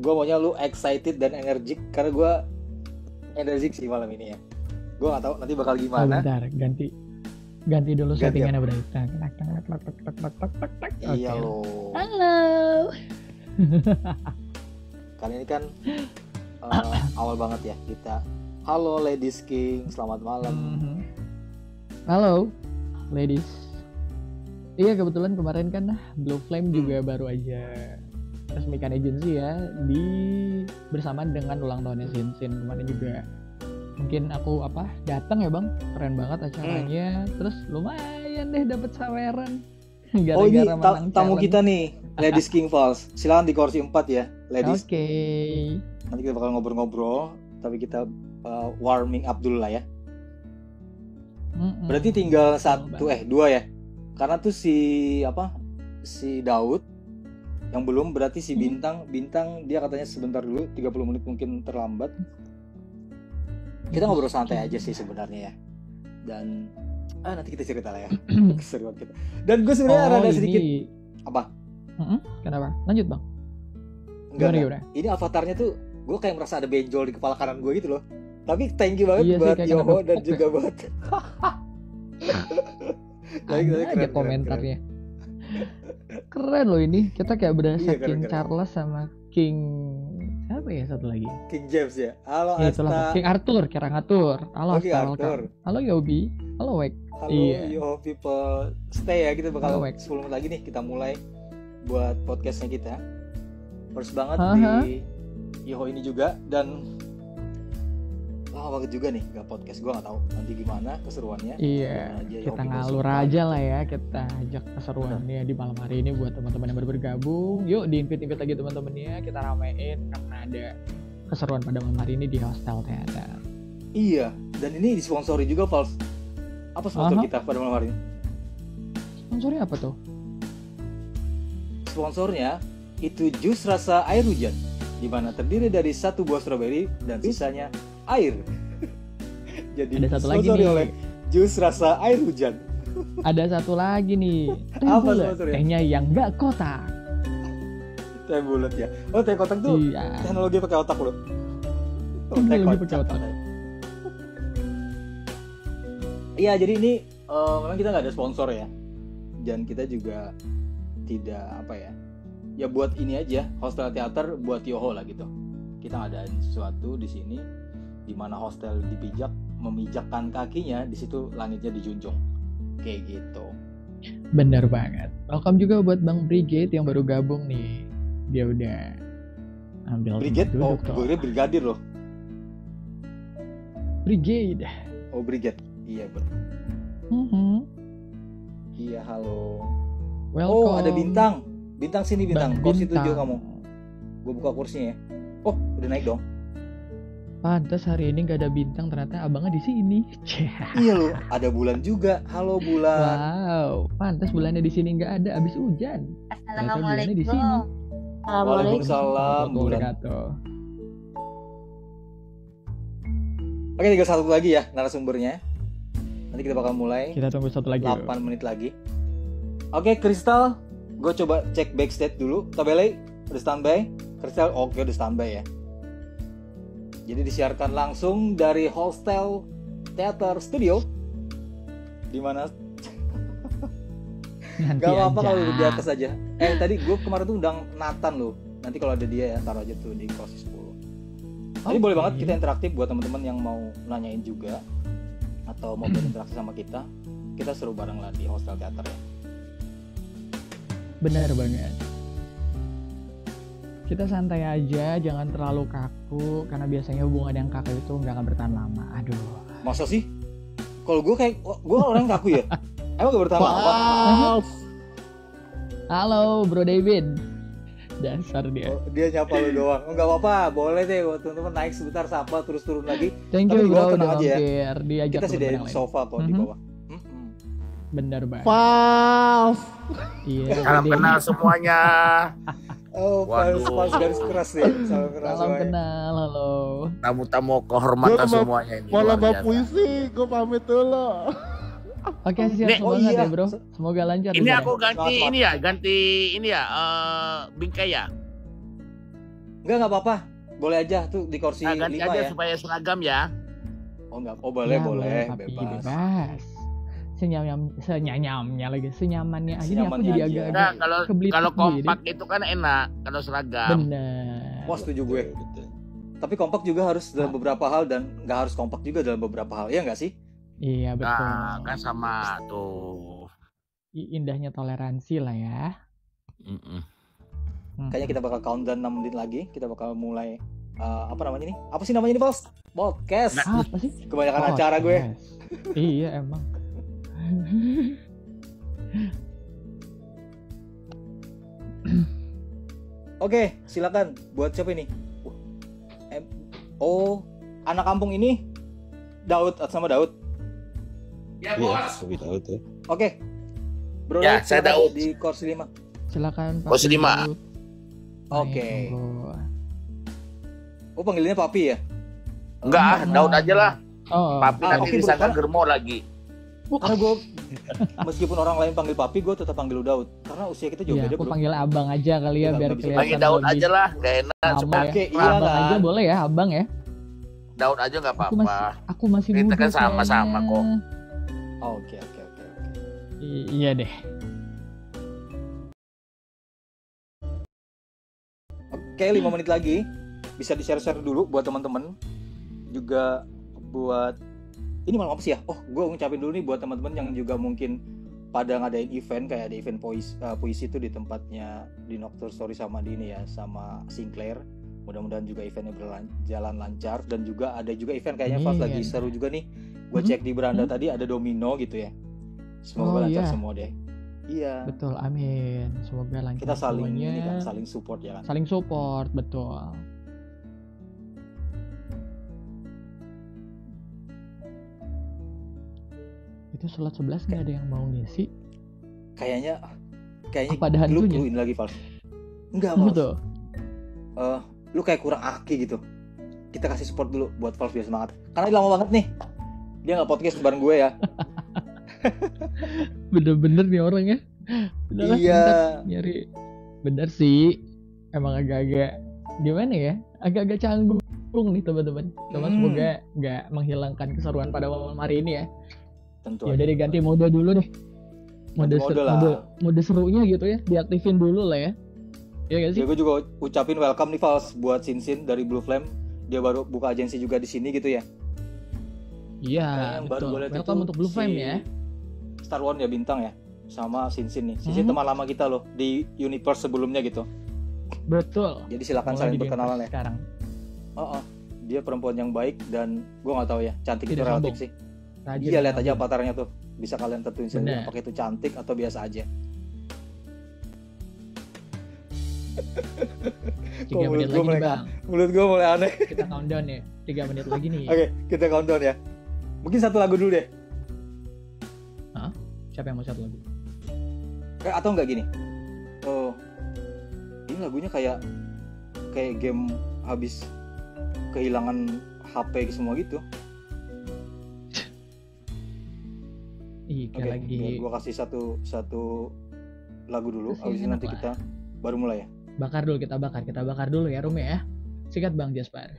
Gue maunya lu excited dan energik karena gue energik sih malam ini ya. Gue nggak tahu nanti bakal gimana. Bentar, ganti dulu Ganti settingannya apa? berarti. Iya Oke. lo. Halo. Kali ini kan awal banget ya kita. Halo Ladies King, selamat malam. Halo, ladies. Iya kebetulan kemarin kan Blue Flame juga baru aja resmikan agensi ya bersamaan dengan ulang tahunnya Sinsin kemarin juga. Mungkin aku datang ya bang, keren banget acaranya. Terus lumayan deh dapat saweran. Oh ini menang tamu challenge. kita nih, Ladies King Falls. Silakan di kursi 4 ya, ladies. Oke. Nanti kita bakal ngobrol-ngobrol, tapi kita warming up dulu lah ya. Berarti tinggal dua ya. Karena tuh si Daud yang belum, berarti si Bintang dia katanya sebentar dulu, 30 menit mungkin terlambat. Kita ngobrol santai aja sih sebenarnya ya. Dan nanti kita cerita lah ya keseruan kita. Dan gue sebenarnya rada sedikit apa? Kenapa? Lanjut bang. Enggak. Ini avatarnya tuh gue kayak merasa ada benjol di kepala kanan gue gitu loh. Tapi thank you banget buat Yoho dan juga buat ada aja komentarnya. Keren loh ini. Kita kayak berasa King Charles sama King siapa ya satu lagi? King James ya. Halo Asta. King Arthur, Halo Asta, welcome. Halo Yobi. Halo Wek. Halo Yoho people. Stay ya, kita bakal 10 menit lagi nih kita mulai buat podcastnya kita. First banget di Yoho ini juga. Dan lama banget juga nih gak podcast, gue gak tahu nanti gimana keseruannya. Iya, kita ngalur aja lah ya, kita ajak keseruannya di malam hari ini buat teman-teman yang baru bergabung. Yuk di-invite lagi teman-temannya, kita ramein karena ada keseruan pada malam hari ini di Hostel Theater. Iya, dan ini disponsori juga Vals. Apa sponsor kita pada malam hari ini? Sponsornya apa tuh? Sponsornya itu jus rasa air hujan, di mana terdiri dari 1 buah strawberry dan sisanya air. Jadi ada satu lagi nih oleh jus rasa air hujan. Ada satu lagi nih. Apa sponsornya? Tehnya yang enggak kotak. Teh bulat ya. Oh teh kotak tuh teknologi pakai otak loh. Teknologi pakai otak. Iya jadi ini memang kita nggak ada sponsor ya. Dan kita juga tidak ya buat ini aja Hostel Theater buat Yoho lah gitu. Kita ngadain sesuatu di sini di mana hostel memijakkan kakinya, di situ langitnya dijunjung. Kayak gitu. Bener banget. Welcome juga buat Bang Brigade yang baru gabung nih. Dia udah ambil Brigade? Oh, gue brigadir loh. Brigade. Oh, Brigade. Iya, betul. Iya, halo. Welcome. Oh, ada Bintang. Bintang sini Bintang. Kursi 7 kamu. Gue buka kursinya ya. Oh, udah naik dong. Pantes hari ini gak ada Bintang, ternyata abangnya di sini. Iya loh, ada Bulan juga. Halo Bulan. Wow, pantes bulannya di sini nggak ada, abis hujan. Assalamualaikum. Di sini. Waalaikumsalam. Bulan. Oke, tinggal satu lagi ya narasumbernya. Nanti kita bakal mulai. Kita tunggu satu lagi. 8 menit lagi. Oke, Kristal, gue coba cek backstage dulu. Tabele, udah standby? Kristal, oke udah standby ya. Jadi disiarkan langsung dari Hostel Theater Studio, di mana gak apa-apa kalau di atas aja. Tadi gue kemarin tuh undang Nathan loh. Nanti kalau ada dia ya taruh aja tuh di kursi 10. Jadi boleh banget kita interaktif buat teman-teman yang mau nanyain juga atau mau berinteraksi sama kita. Kita seru bareng lah di Hostel Theater ya. Benar banget. Kita santai aja, jangan terlalu kaku, karena biasanya hubungan yang kaku itu nggak akan bertahan lama. Aduh. Masa sih? Kalau gue orang kaku ya? Emang gak bertahan lama? Halo Bro David. Dasar dia. Oh, dia nyapa lu doang. Enggak apa-apa, boleh deh teman-teman naik sebentar sapa terus turun lagi. Thank you bro, tenang aja ya. Kita sediain sofa kok di bawah. Bener banget. Wow. Iya. Salam kenal semuanya. Oh, pas garis keras ya. Salam kenal, halo. Tamu-tamu kehormatan semuanya ini. Malah bawa puisi, gue pamit dulu. Oke, siap banget ya bro. Semoga lancar. Ini aku ganti ini ya, bingkai ya. Enggak apa-apa. Boleh aja tuh di kursi Nah, ganti 5 aja ya. supaya seragam ya. Oh enggak. Oh boleh, Ya, boleh, Papi, bebas. bebas. Senyamnya lagi, senyamannya aja nih aku Senyamannya jadi aja. agak-agak Nah, kebelit kalau sendiri. kompak itu kan enak kalau seragam. Bener. Wah, setuju gue. Betul. Tapi kompak juga harus dalam beberapa hal dan nggak harus kompak juga dalam beberapa hal. Iya nggak sih? Iya betul. Nah, kan sama tuh. Indahnya toleransi lah ya. Mm-mm. Kayaknya kita bakal countdown 6 menit lagi. Kita bakal mulai apa namanya nih? Apa sih namanya nih, Bos? Podcast. Apa sih? Kebanyakan acara gue. Yes. Iya emang. Oke, silakan. Buat siapa ini? Oh, anak kampung ini Daud atas nama Daud. Ya, Iya, tapi tahu tuh. Oke. Bro, Ya, Daud, saya silakan Daud. di kursi 5. Silakan Pak. Kursi 5. Oke. Monggo. Oh, panggilannya Papi ya? Enggak, Daud aja lah. Oh, Papi Ah, nanti oke, disangka bukan. germo lagi. Karena gue meskipun orang lain panggil Papi, gue tetap panggil lu Daud. Karena usia kita jauh iya, beda, aku Bro. panggil abang aja kali ya Iya, biar nggak bisa kelihatan Panggil Daud lebih aja lah, gak enak. lama ya. Oke, iya Abang kan? aja boleh ya, abang ya. Daud aja nggak Aku apa-apa. Aku masih Kita muda. kan sama-sama kayaknya. kok. Oke. Iya deh. Oke, 5 menit lagi. Bisa di-share-share dulu buat teman-teman. Juga buat ini malam apa sih ya? Oh, gue ngucapin dulu nih buat teman-teman yang juga mungkin pada ngadain event kayak ada event puisi itu di tempatnya di Nocturne Story sama di ini ya, sama Sinclair. Mudah-mudahan juga eventnya berjalan lancar dan juga ada juga event kayaknya pas lagi seru juga nih. Gue cek di beranda tadi ada domino gitu ya. Semoga Oh, lancar iya. semua deh. Iya. Betul, amin. Semoga lancar Kita saling semuanya. ini kan, saling support ya kan. Saling support, betul. Itu sholat 11 nggak ada yang mau ngisi? Kayaknya Apa ada lu hantunya? ini lagi Val. Enggak, Apa Val. tuh? Lu kayak kurang aki gitu. Kita kasih support dulu buat Valve biar semangat. Karena lama banget nih. Dia nggak podcast bareng gue ya. Bener-bener nih orang ya. Udahlah, Iya. bentar, nyari. Bener sih. Emang agak-agak gimana ya? Agak-agak canggung nih teman-teman. Cuma semoga nggak menghilangkan keseruan pada malam hari ini ya. Tentu. Ya udah diganti mode dulu deh. Ganti mode lah. Mode serunya gitu ya. Diaktifin dulu lah ya. Iya gak sih? Ya, gue juga ucapin welcome nih Vals buat Sinsin dari Blue Flame. Dia baru buka agensi juga di sini gitu ya. Iya, Yang baru betul. gue lihat Welcome itu untuk Blue Flame si ya. Star One ya bintang ya. Sama Sinsin nih. Sinsin teman lama kita loh di universe sebelumnya gitu. Betul. Jadi silakan Mulai saling di Game berkenalan Pass ya. sekarang. Dia perempuan yang baik dan gue nggak tahu ya cantik itu Tidak relatif sombong. sih. Rajin Iya lihat dan aja rajin. avatarnya tuh. Bisa kalian tentuin sendiri Benar. apakah itu cantik atau biasa aja. 3 menit lagi nih bang. Menurut gue mulai aneh. Kita countdown ya. 3 menit lagi nih. Oke, kita countdown ya. Mungkin satu lagu dulu deh. Siapa yang mau satu lagi? Atau enggak gini. Oh, ini lagunya kayak game habis kehilangan HP semua gitu. Ih, Oke, kayak lagi. biar gue kasih satu lagu dulu. Kasih Habis itu enak nanti lah. kita baru mulai ya. Bakar dulu, kita bakar dulu ya Rumi ya. Sikat Bang Jaspar.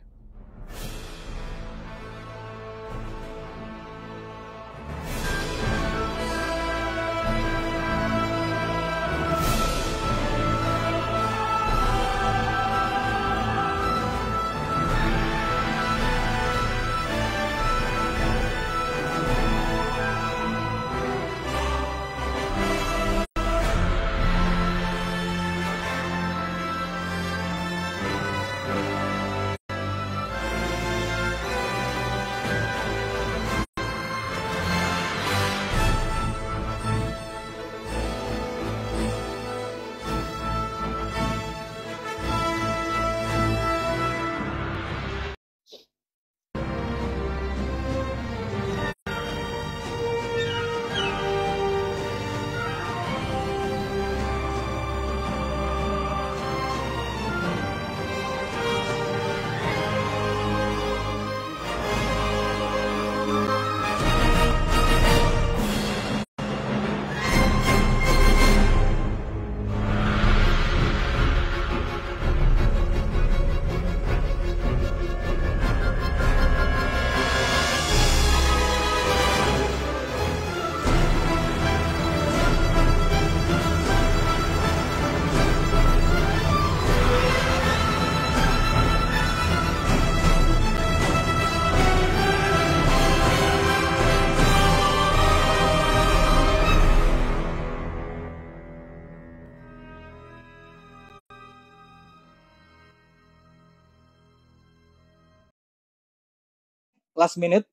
last minute.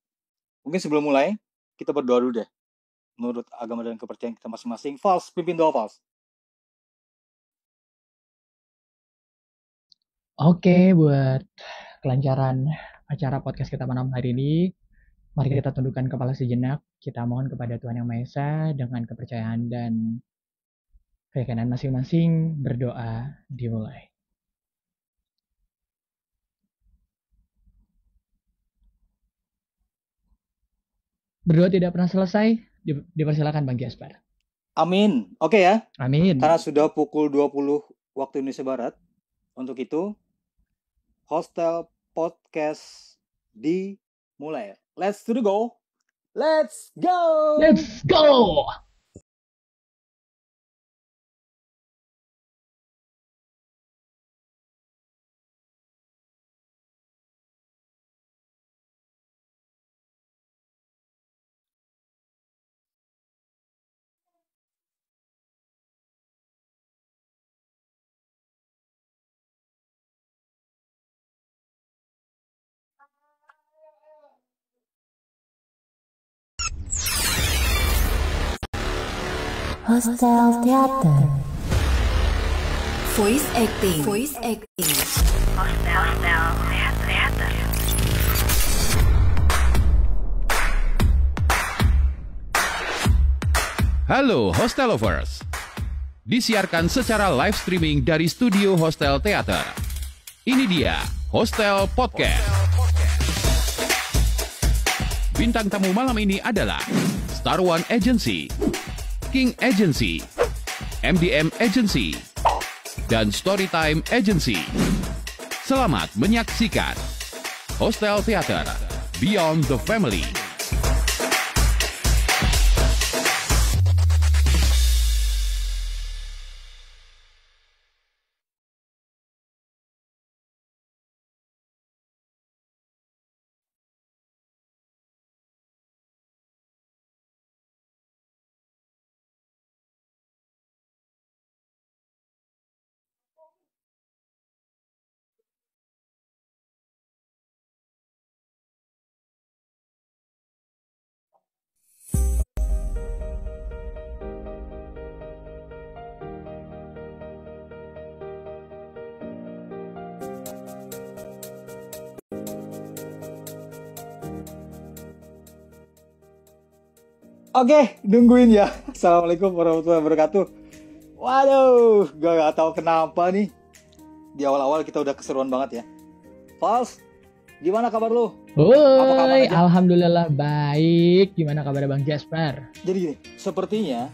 Mungkin sebelum mulai, kita berdoa dulu deh. Menurut agama dan kepercayaan kita masing-masing. Fals, pimpin doa Fals. Oke, buat kelancaran acara podcast kita malam hari ini, mari kita tundukkan kepala sejenak. Kita mohon kepada Tuhan Yang Maha Esa dengan kepercayaan dan keyakinan masing-masing. Berdoa dimulai. Berdoa tidak pernah selesai. Dipersilakan Bang Jasper. Amin. Oke ya. Amin. Karena sudah pukul 20 waktu Indonesia Barat. Untuk itu, Hostel Podcast dimulai. Let's to the go. Let's go. Let's go. Hostel Theater. Voice acting. Hostel Theater. Halo Hostel Lovers. Disiarkan secara live streaming dari studio Hostel Theater. Ini dia Hostel Podcast. Bintang tamu malam ini adalah Star One Agency, King Agency, MDM Agency, dan Storytime Agency. Selamat menyaksikan Hostel Theater Beyond the Family. Oke, nungguin ya. Assalamualaikum warahmatullahi wabarakatuh. Waduh, gue gak tahu kenapa nih. Di awal-awal kita udah keseruan banget ya. Fals, gimana kabar lu? Woi, alhamdulillah baik. Gimana kabar Bang Jasper? Jadi gini, sepertinya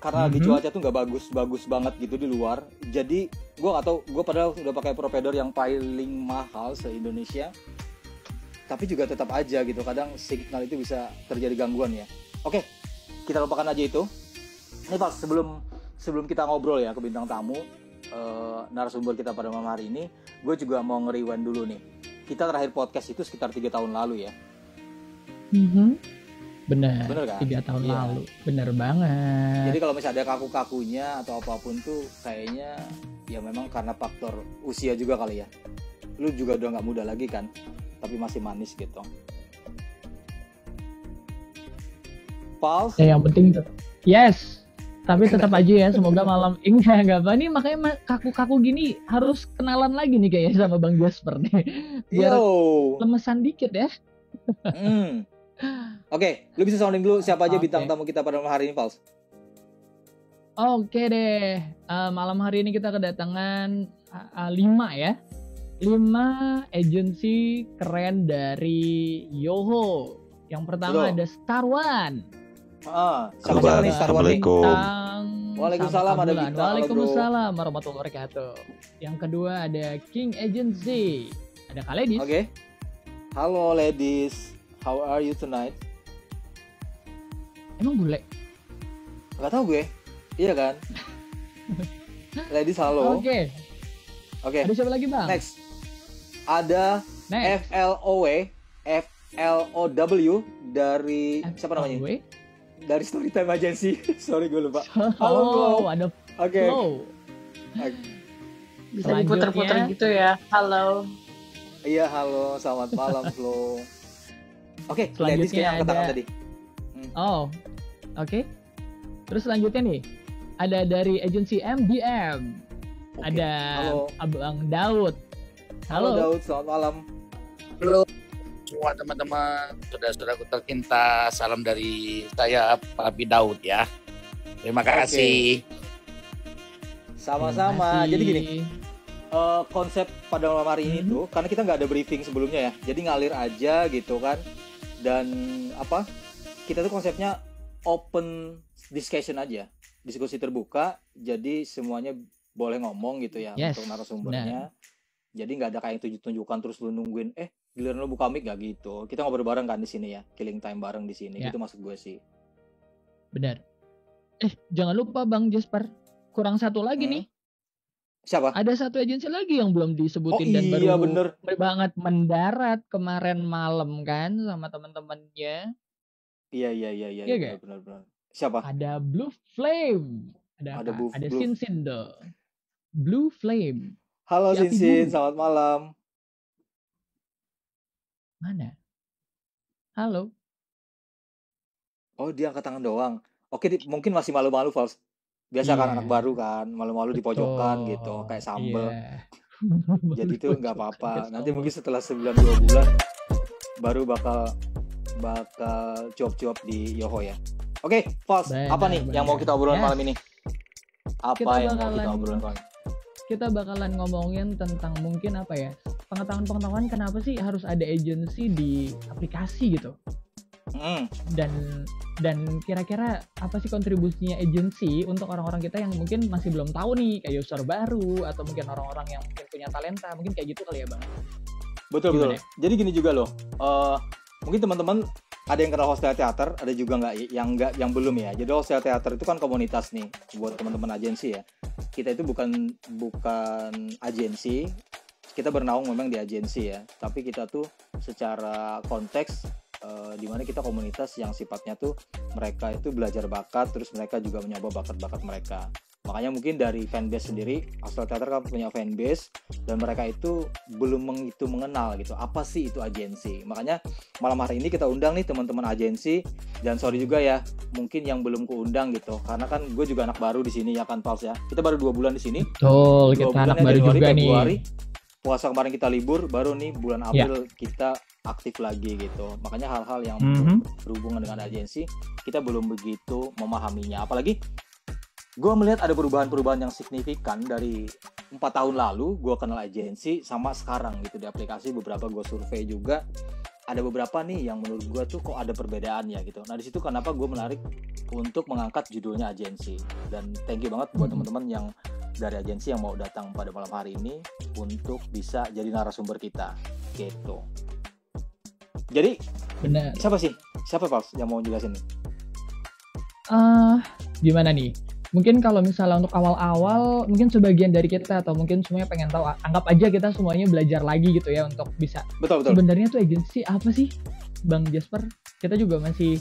karena lagi cuaca tuh nggak bagus banget gitu di luar. Jadi gue gak tahu, gue padahal udah pakai provider yang paling mahal se-Indonesia. Tapi juga tetap aja gitu, kadang signal itu bisa terjadi gangguan ya. Oke, kita lupakan aja itu. Nih Pak, sebelum kita ngobrol ya ke bintang tamu, narasumber kita pada malam hari ini, gue juga mau nge-rewind dulu nih. Kita terakhir podcast itu sekitar 3 tahun lalu ya. Bener kan? 3 tahun Iya. lalu. Bener banget. Jadi kalau misalnya ada kaku-kakunya atau apapun tuh kayaknya ya memang karena faktor usia juga kali ya. Lu juga udah gak muda lagi kan, tapi masih manis gitu. Pals, Yang penting yes. Tapi tetap aja ya, semoga malam enggak apa nih, makanya kaku-kaku gini harus kenalan lagi nih kayaknya sama Bang Jasper nih. Biar yo. lemesan dikit ya. Oke, lu bisa sounding dulu siapa aja Oke. bintang tamu kita pada malam hari ini, Pals? Oke deh, malam hari ini kita kedatangan 5 ya. 5 agensi keren dari Yoho. Yang pertama Betul. ada Star One. Siapa nih Star One nih? Assalamualaikum. Bintang Waalaikumsalam, sama ada Kabulan. bintang, halo, Waalaikumsalam warahmatullahi wabarakatuh. Yang kedua ada King Agency. Ada Kaledis. Oke. Halo ladies, how are you tonight? Emang bule? Gak tau gue. Iya kan? Ladies, halo. Oke. Oke. Ada siapa lagi Bang? Next. Ada Next. FLOW dari siapa namanya? FLOW? Dari Storytime Agency. Sorry gue lupa. Halo, Oh, Flo. ada Oke. Flow. Bisa diputer-puter Selanjutnya- gitu ya. Halo. Iya, halo. Selamat malam, Flo. Oke, ladies Selanjutnya kayaknya angkat tangan ada- tadi. Oh, oke. Terus selanjutnya nih, ada dari agensi MDM. Oke, Ada halo. Abang Daud. Halo Halo. Daud, selamat malam. Halo semua teman-teman, saudara-saudaraku tercinta, salam dari saya Pak Daud ya. Terima kasih. Sama-sama. Terima kasih. Jadi gini, konsep pada malam hari ini tuh, karena kita nggak ada briefing sebelumnya ya, jadi ngalir aja gitu kan. Dan apa? Kita tuh konsepnya open discussion aja, diskusi terbuka. Jadi semuanya boleh ngomong gitu ya Yes, untuk narasumbernya. Jadi nggak ada kayak tunjuk-tunjukkan terus lu nungguin giliran lu buka mic, gak gitu. Kita ngobrol bareng kan di sini ya, killing time bareng di sini. Ya. Gitu maksud gue sih. Benar. Jangan lupa Bang Jasper, kurang satu lagi nih. Siapa? Ada satu agensi lagi yang belum Oh disebutin dan iya baru bener. banget mendarat kemarin malam kan sama teman-temannya. Iya Iya gak? benar. Siapa? Ada Blue Flame. Ada Ada apa? Ada Blue- Sinsin dong. Blue Flame. Halo Si Api Sinsin, Bumi. selamat malam. Mana? Halo. Oh dia angkat tangan doang. Oke, mungkin masih malu-malu, Fals. Biasa kan Iya. anak baru kan, malu-malu di pojokan gitu, kayak sambel. Iya. Jadi itu nggak Pojokan apa-apa. kayak Nanti sambel. mungkin setelah 9-2 bulan baru bakal cuap-cuap di Yoho ya. Oke, Fals, Benar, apa nih yang mau benar. kita obrolin Yes. malam ini? Apa Kita yang mau kita bakalan- obrolin malam ini? Kita bakalan ngomongin tentang mungkin apa ya, pengetahuan-pengetahuan kenapa sih harus ada agensi di aplikasi gitu. Dan kira-kira apa sih kontribusinya agensi untuk orang-orang kita yang mungkin masih belum tahu nih, kayak user baru atau mungkin orang-orang yang mungkin punya talenta, mungkin kayak gitu kali ya Bang. Betul. Gimana? Jadi gini juga loh. Mungkin teman-teman ada yang kenal Hostel Theater, ada juga yang belum ya. Jadi Hostel Theater itu kan komunitas nih buat teman-teman agensi ya. Kita itu bukan agensi. Kita bernaung memang di agensi ya. Tapi kita tuh secara konteks di mana kita komunitas yang sifatnya tuh mereka itu belajar bakat, terus mereka juga mencoba bakat-bakat mereka. Makanya mungkin dari fanbase sendiri, Hostel Theater kan punya fanbase dan mereka itu belum mengenal gitu apa sih itu agensi. Makanya malam hari ini kita undang nih teman-teman agensi, dan sorry juga ya mungkin yang belum keundang gitu, karena kan gue juga anak baru di sini ya kan Pals ya. Kita baru 2 bulan di sini. Betul, 2 kita bulan anak ya, baru Januari, juga Februari. nih. Puasa kemarin kita libur, baru nih bulan April kita aktif lagi gitu. Makanya hal-hal yang berhubungan dengan agensi kita belum begitu memahaminya. Apalagi gue melihat ada perubahan-perubahan yang signifikan dari 4 tahun lalu gue kenal agensi sama sekarang gitu di aplikasi. Beberapa gue survei juga, ada beberapa nih yang menurut gue tuh kok ada perbedaan ya gitu. Nah di situ kenapa gue menarik untuk mengangkat judulnya agensi. Dan thank you banget buat teman-teman yang dari agensi yang mau datang pada malam hari ini untuk bisa jadi narasumber kita gitu. Jadi Benar. siapa Pals yang mau jelasin nih? Gimana nih? Mungkin kalau misalnya untuk awal-awal, mungkin sebagian dari kita atau mungkin semuanya pengen tahu, anggap aja kita semuanya belajar lagi gitu ya untuk bisa. Betul. Sebenarnya tuh agensi apa sih, Bang Jasper? Kita juga masih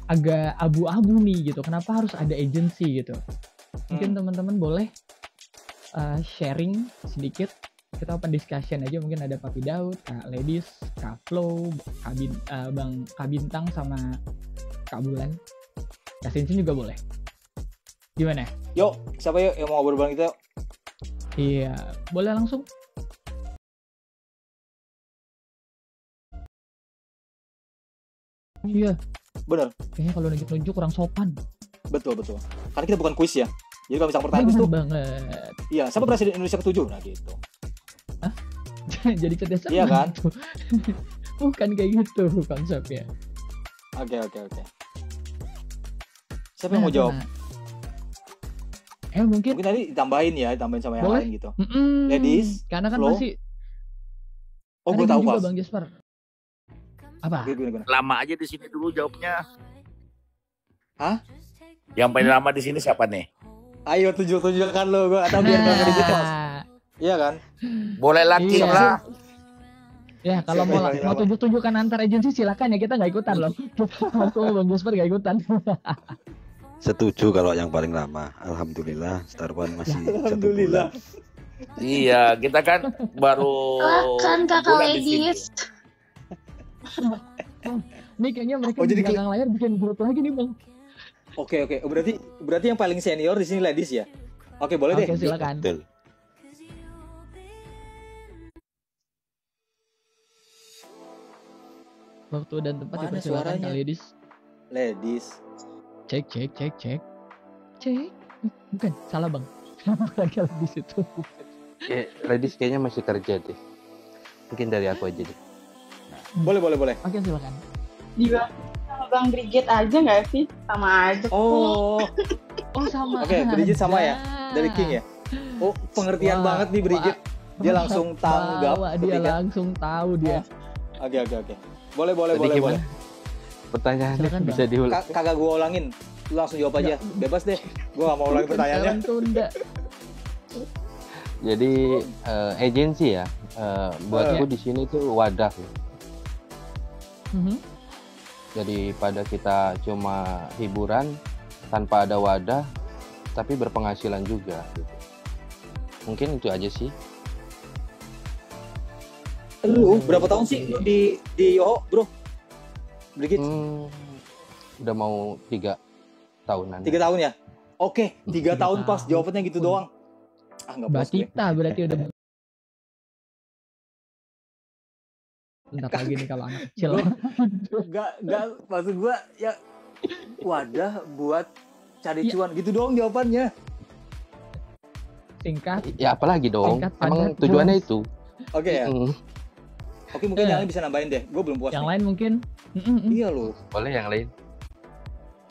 agak abu-abu nih gitu. Kenapa harus ada agensi gitu? Mungkin teman-teman boleh sharing sedikit. Kita open discussion aja. Mungkin ada Papi Daud, Kak Ladies, Kak Flow, Bang Kak Bintang sama Kak Bulan. Kak Sinsin juga boleh. Gimana? Yuk, siapa yuk yang mau ngobrol bareng kita yuk? Iya, boleh langsung. Iya, Bener, kayaknya kalau nunjuk-nunjuk kurang sopan. betul. Karena kita bukan kuis ya. Jadi kalau misalnya pertanyaan kuis Bener tuh, banget. iya, siapa presiden Indonesia ke-7? Nah gitu. Jadi cerdas Iya kan? gitu. Bukan kayak gitu konsepnya. Oke. Siapa yang mau jawab? Mungkin Mungkin tadi ditambahin sama yang Boleh. lain gitu. mm-mm, Ladies, karena kan Flo. masih Oh, ada gue tahu juga Pals. Bang Jasper. Apa? Gimana? Lama aja di sini dulu jawabnya. Hah? Yang paling lama di sini siapa nih? Ayo tunjukkan lo, gue atau biar nggak di Pals. Iya kan? Boleh laki Iya. lah. Ya kalau Siapa mau yang paling lama? tunjuk-tunjukkan antar agensi silakan ya, kita nggak ikutan loh. Aku Bang Jasper nggak ikutan. Setuju kalau yang paling lama. Alhamdulillah Star One masih 1 Alhamdulillah. bulan. Iya, kita kan baru Silakan kakak bulan di sini. ladies. Nih kayaknya mereka Oh, di jadi belakang layar bikin grup lagi nih bang. Oke. Berarti yang paling senior di sini ladies ya. Oke, boleh deh. Oke silakan. Betul. Waktu dan tempat Mana dipersilakan suaranya? kak ladies. Ladies. Cek. Bukan, salah bang. Lagi di situ. Ladies kayaknya masih kerja deh. Mungkin dari aku aja deh. Boleh. Oke silakan. Juga sama Bang Brigit aja nggak sih? Sama aja. Oh, sama. Oke, Brigit sama ya? aja. Dari King ya? Oh, pengertian Wah, banget nih Brigit. Dia langsung tanggap Dia ketika- langsung tahu dia. Oke. Boleh. Tadi gimana? Pertanyaannya Silakan, bisa diulang. Kagak gua ulangin. Lu langsung jawab aja. Bebas deh. Gua gak mau ulangin pertanyaannya. Sekarang tunda. Jadi agensi ya. Buatku di sini tuh wadah. Mhm. Jadi pada kita cuma hiburan tanpa ada wadah, tapi berpenghasilan juga. Gitu. Mungkin itu aja sih. Lu berapa tahun sih lu di Yoho, Bro? Brigit? Udah mau 3 tahunan. 3 tahun ya? Oke, 3 tahun pas jawabannya gitu doang. Enggak puas gue. Batita berarti udah. Bentar lagi nih kalau anak kecil. Enggak, maksud gua ya wadah buat cari cuan gitu doang jawabannya. Singkat. Ya apalagi dong. Singkat, Emang padat, tujuannya jelas. itu. Oke ya. Oke, mungkin yang lain bisa nambahin deh. Gue belum puas. Yang nih. lain mungkin. Iya loh. Boleh yang lain.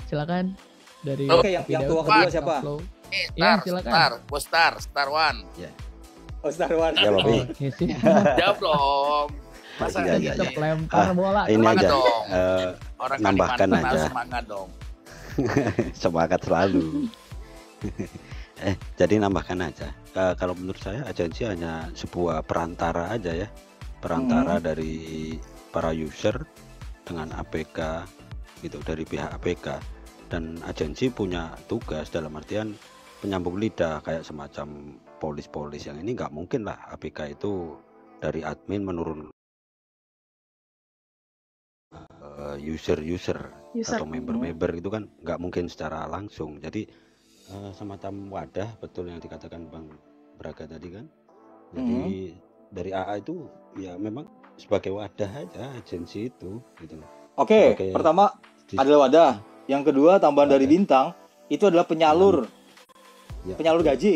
Silakan dari Oke, yang tua kedua siapa? Iya, silakan. Star One. Oh, Star One. Ya, Bobby. Oke sih. Jawab dong. Masa Iya. Tetap lempar bola. Ini Semangat aja. dong. Orang Nambahkan Kalimantan aja. harus semangat dong. Semangat selalu. Jadi nambahkan aja. Kalau menurut saya agensi hanya sebuah perantara aja ya. Perantara dari para user dengan APK gitu, dari pihak APK. Dan agensi punya tugas dalam artian penyambung lidah, kayak semacam polis-polis yang ini nggak mungkin lah APK itu dari admin menurun user atau member-member itu kan nggak mungkin secara langsung. Jadi semacam wadah, betul yang dikatakan Bang Braga tadi kan. Jadi dari AA itu ya memang sebagai wadah aja agensi itu gitu loh. Oke, Sebagai- pertama adalah wadah. Yang kedua tambahan dari bintang itu adalah penyalur. Ya, Penyalur betul. gaji.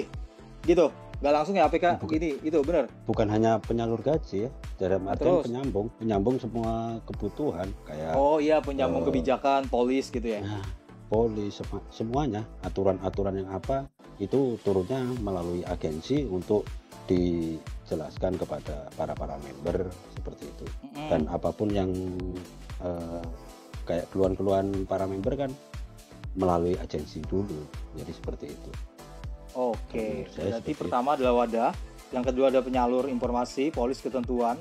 Gitu. Gak langsung ya APK Bukan. ini, itu benar. Bukan hanya penyalur gaji ya, dalam artian Terus? penyambung semua kebutuhan kayak Oh iya, penyambung kebijakan, polis gitu ya. nah, polis semuanya, aturan-aturan yang apa itu turunnya melalui agensi untuk dijelaskan kepada para member seperti itu. Dan apapun yang kayak keluhan-keluhan para member kan melalui agensi dulu, jadi seperti itu. Oke, Menurut saya berarti seperti pertama adalah wadah, yang kedua ada penyalur informasi, polis ketentuan,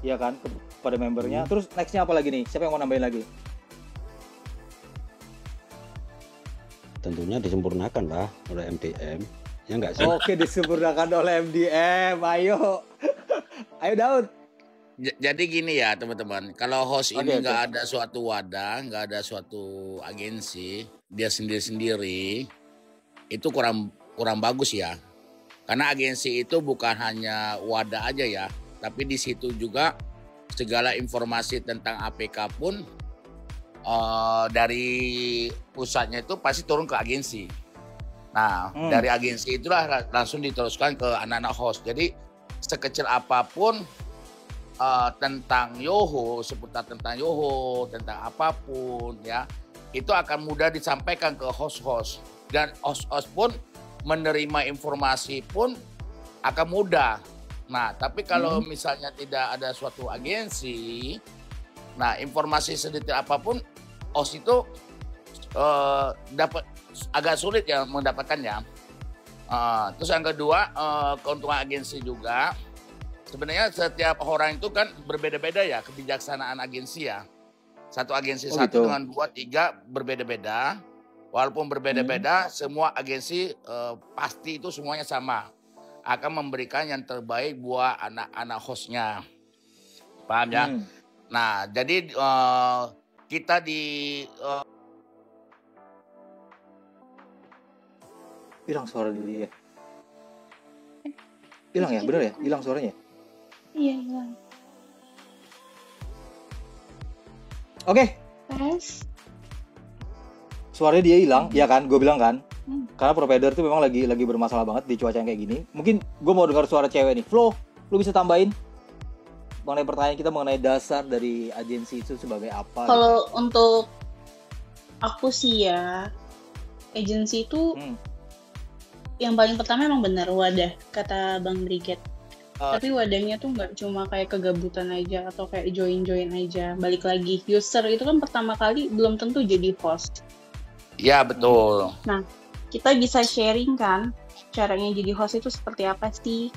ya kan, kepada membernya. Terus nextnya apa lagi nih? Siapa yang mau nambahin lagi? Tentunya disempurnakan lah oleh MDM, ya nggak sih? Oke, disempurnakan oleh MDM. Ayo, ayo Daud. Jadi gini ya teman-teman, kalau host Oke, ini oke. nggak ada suatu wadah, nggak ada suatu agensi, dia sendiri-sendiri, itu kurang bagus ya. Karena agensi itu bukan hanya wadah aja ya, tapi di situ juga segala informasi tentang APK pun dari pusatnya itu pasti turun ke agensi. Nah, dari agensi itulah langsung diteruskan ke anak-anak host. Jadi sekecil apapun tentang Yoho, seputar tentang Yoho, tentang apapun ya, itu akan mudah disampaikan ke host-host. Dan host-host pun menerima informasi pun akan mudah. Nah, tapi kalau misalnya tidak ada suatu agensi, nah informasi sedetail apapun host itu dapat agak sulit ya mendapatkannya. Terus yang kedua, keuntungan agensi juga. Sebenarnya setiap orang itu kan berbeda-beda ya kebijaksanaan agensi ya. Satu agensi satu gitu. dengan 2, 3 berbeda-beda. Walaupun berbeda-beda, semua agensi pasti itu semuanya sama. Akan memberikan yang terbaik buat anak-anak hostnya. Paham ya? Nah, jadi kita di Hilang suara dulu ya. Hilang ya, bener ya? Hilang suaranya. Iya, hilang. Oke, Tes. suaranya dia hilang, ya kan? Gue bilang kan. Hmm. Karena provider tuh memang lagi bermasalah banget di cuaca yang kayak gini. Mungkin gue mau dengar suara cewek nih. Flo, lu bisa tambahin mengenai pertanyaan kita mengenai dasar dari agensi itu sebagai apa? Kalau untuk aku sih ya, agensi itu yang paling pertama emang benar wadah, kata Bang Briget. Tapi wadahnya tuh nggak cuma kayak kegabutan aja atau kayak join aja. Balik lagi, user itu kan pertama kali belum tentu jadi host. Ya, betul. Nah, kita bisa sharing kan caranya jadi host itu seperti apa sih?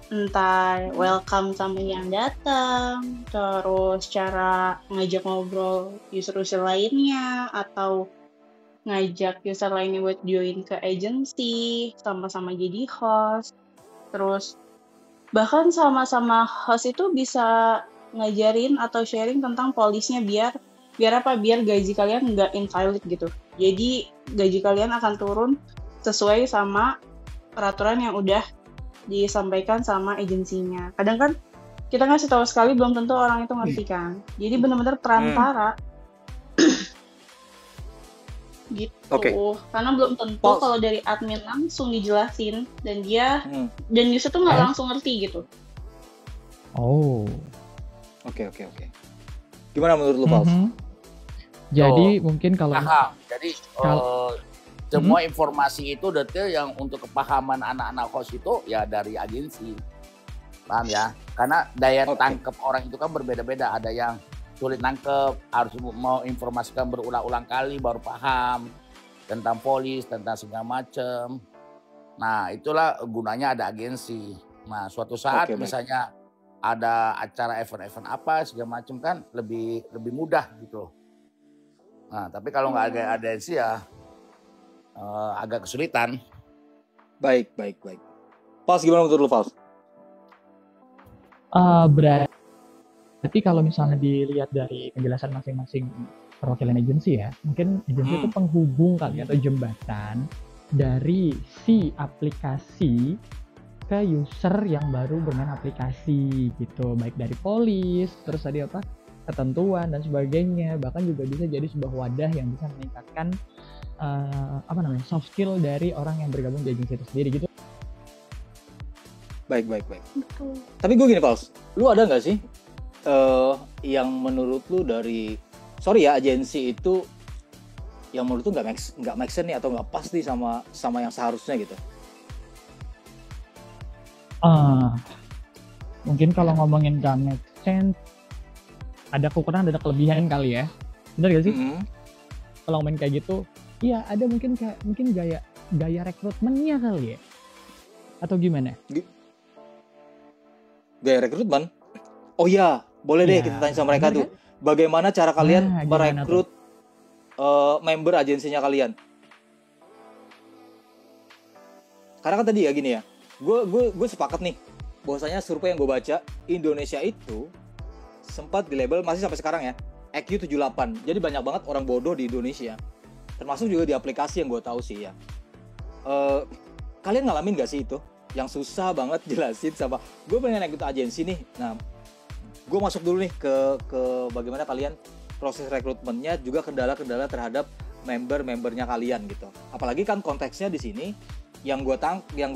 Entah welcome tamu yang datang, terus cara ngajak ngobrol user-user lainnya, atau ngajak user lainnya buat join ke agency, sama-sama jadi host. Terus bahkan sama-sama host itu bisa ngajarin atau sharing tentang polisnya biar apa? Biar gaji kalian nggak invalid gitu. Jadi gaji kalian akan turun sesuai sama peraturan yang udah disampaikan sama agensinya. Kadang kan kita ngasih tahu sekali belum tentu orang itu ngerti kan. Jadi benar-benar perantara. Gitu. Oke. Karena belum tentu kalau dari admin langsung dijelasin dan dia dan user tuh nggak langsung ngerti gitu. Oh. Oke. Gimana menurut lu, Pals? Jadi mungkin kalau jadi semua informasi itu detail yang untuk kepahaman anak-anak host itu ya dari agensi. Paham ya? Karena daya tangkap orang itu kan berbeda-beda. Ada yang sulit nangkep, harus mau informasikan berulang-ulang kali baru paham tentang polis, tentang segala macam. Nah, itulah gunanya ada agensi. Nah, suatu saat misalnya ada acara event-event apa segala macam kan lebih mudah gitu. Nah, tapi kalau nggak ada agensi ya agak kesulitan. Baik. Pals, gimana menurut lu, Pals? Berarti kalau misalnya dilihat dari penjelasan masing-masing perwakilan agensi ya, mungkin agensi itu penghubung kali atau jembatan dari si aplikasi ke user yang baru bermain aplikasi gitu, baik dari polis, terus tadi ketentuan dan sebagainya, bahkan juga bisa jadi sebuah wadah yang bisa meningkatkan soft skill dari orang yang bergabung di agensi itu sendiri gitu. Baik. Tapi gue gini, Pals, lu ada nggak sih yang menurut lu dari agensi itu yang menurut lu nggak make sense nih atau nggak pas nih sama yang seharusnya gitu? Mungkin kalau ngomongin nggak make sense, ada kekurangan, ada kelebihan kali ya, benar gak sih? Kalau ngomongin kayak gitu, iya ada mungkin gaya rekrutmennya kali ya, atau gimana? Gaya rekrutmen? Oh iya, boleh deh kita tanya sama mereka tuh. Bagaimana cara kalian merekrut member agensinya kalian? Karena kan tadi ya gini ya, gue sepakat nih, bahwasanya survei yang gue baca, Indonesia itu sempat di label masih sampai sekarang ya, EQ 78. Jadi banyak banget orang bodoh di Indonesia. Termasuk juga di aplikasi yang gue tahu sih ya. Kalian ngalamin gak sih itu? Yang susah banget jelasin sama, gue pengen ikut agensi nih. Nah, gue masuk dulu nih ke bagaimana kalian proses rekrutmennya, juga kendala-kendala terhadap member-membernya kalian gitu. Apalagi kan konteksnya di sini yang gue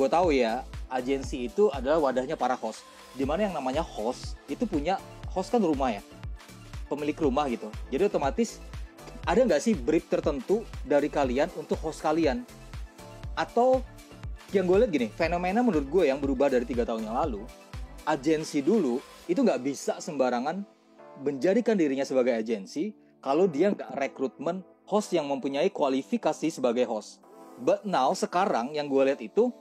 tahu ya, agensi itu adalah wadahnya para host. Dimana yang namanya host itu punya host kan rumah ya, pemilik rumah gitu. Jadi otomatis ada nggak sih brief tertentu dari kalian untuk host kalian? Atau yang gue lihat gini, fenomena menurut gue yang berubah dari 3 tahun yang lalu, agensi dulu itu nggak bisa sembarangan menjadikan dirinya sebagai agensi kalau dia nggak rekrutmen host yang mempunyai kualifikasi sebagai host. But now sekarang yang gue lihat itu,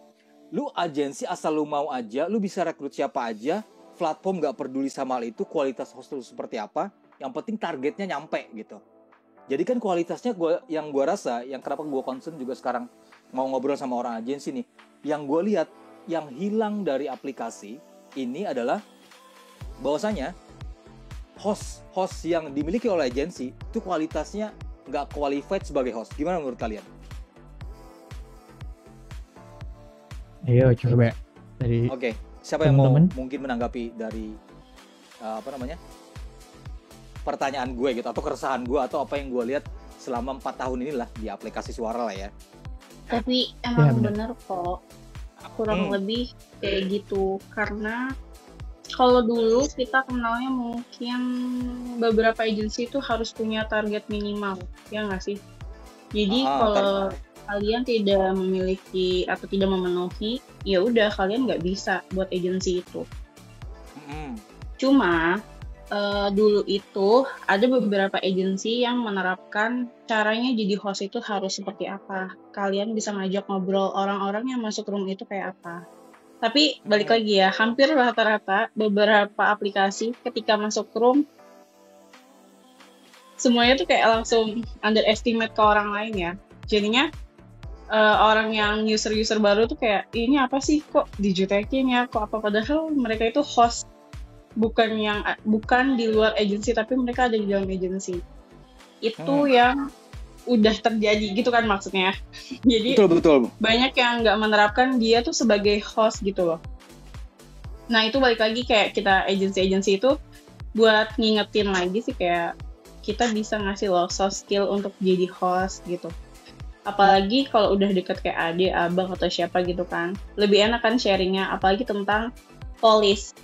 lu agensi asal lu mau aja, lu bisa rekrut siapa aja, platform nggak peduli sama hal itu, kualitas host lu seperti apa, yang penting targetnya nyampe gitu. Jadi kan kualitasnya yang gue rasa, yang kenapa gue concern juga sekarang mau ngobrol sama orang agensi nih, yang gue lihat yang hilang dari aplikasi ini adalah bahwasanya host yang dimiliki oleh agensi itu kualitasnya nggak qualified sebagai host. Gimana menurut kalian? Ayo coba dari Oke, siapa yang mau teman-teman. mungkin menanggapi dari pertanyaan gue gitu, atau keresahan gue, atau apa yang gue lihat selama 4 tahun inilah di aplikasi suara lah ya. Tapi Ya, emang benar. bener kok, kurang lebih kayak gitu. Karena kalau dulu kita kenalnya mungkin beberapa agensi itu harus punya target minimal, ya nggak sih? Jadi kalau kalian tidak memiliki atau tidak memenuhi, ya udah kalian nggak bisa buat agensi itu. Cuma dulu itu ada beberapa agensi yang menerapkan caranya jadi host itu harus seperti apa. Kalian bisa ngajak ngobrol orang-orang yang masuk room itu kayak apa. Tapi balik lagi ya, hampir rata-rata beberapa aplikasi ketika masuk room semuanya tuh kayak langsung underestimate ke orang lain ya. Jadinya orang yang user baru tuh kayak, ini apa sih, kok dijutekin ya, kok apa, padahal mereka itu host, bukan di luar agensi, tapi mereka ada di dalam agensi. Itu yang udah terjadi gitu kan maksudnya. Jadi Betul. banyak yang nggak menerapkan dia tuh sebagai host gitu loh. Nah itu balik lagi kayak kita agensi itu buat ngingetin lagi sih, kayak kita bisa ngasih loh soft skill untuk jadi host gitu. Apalagi kalau udah deket kayak adik, abang, atau siapa gitu kan. Lebih enak kan sharingnya, apalagi tentang polis.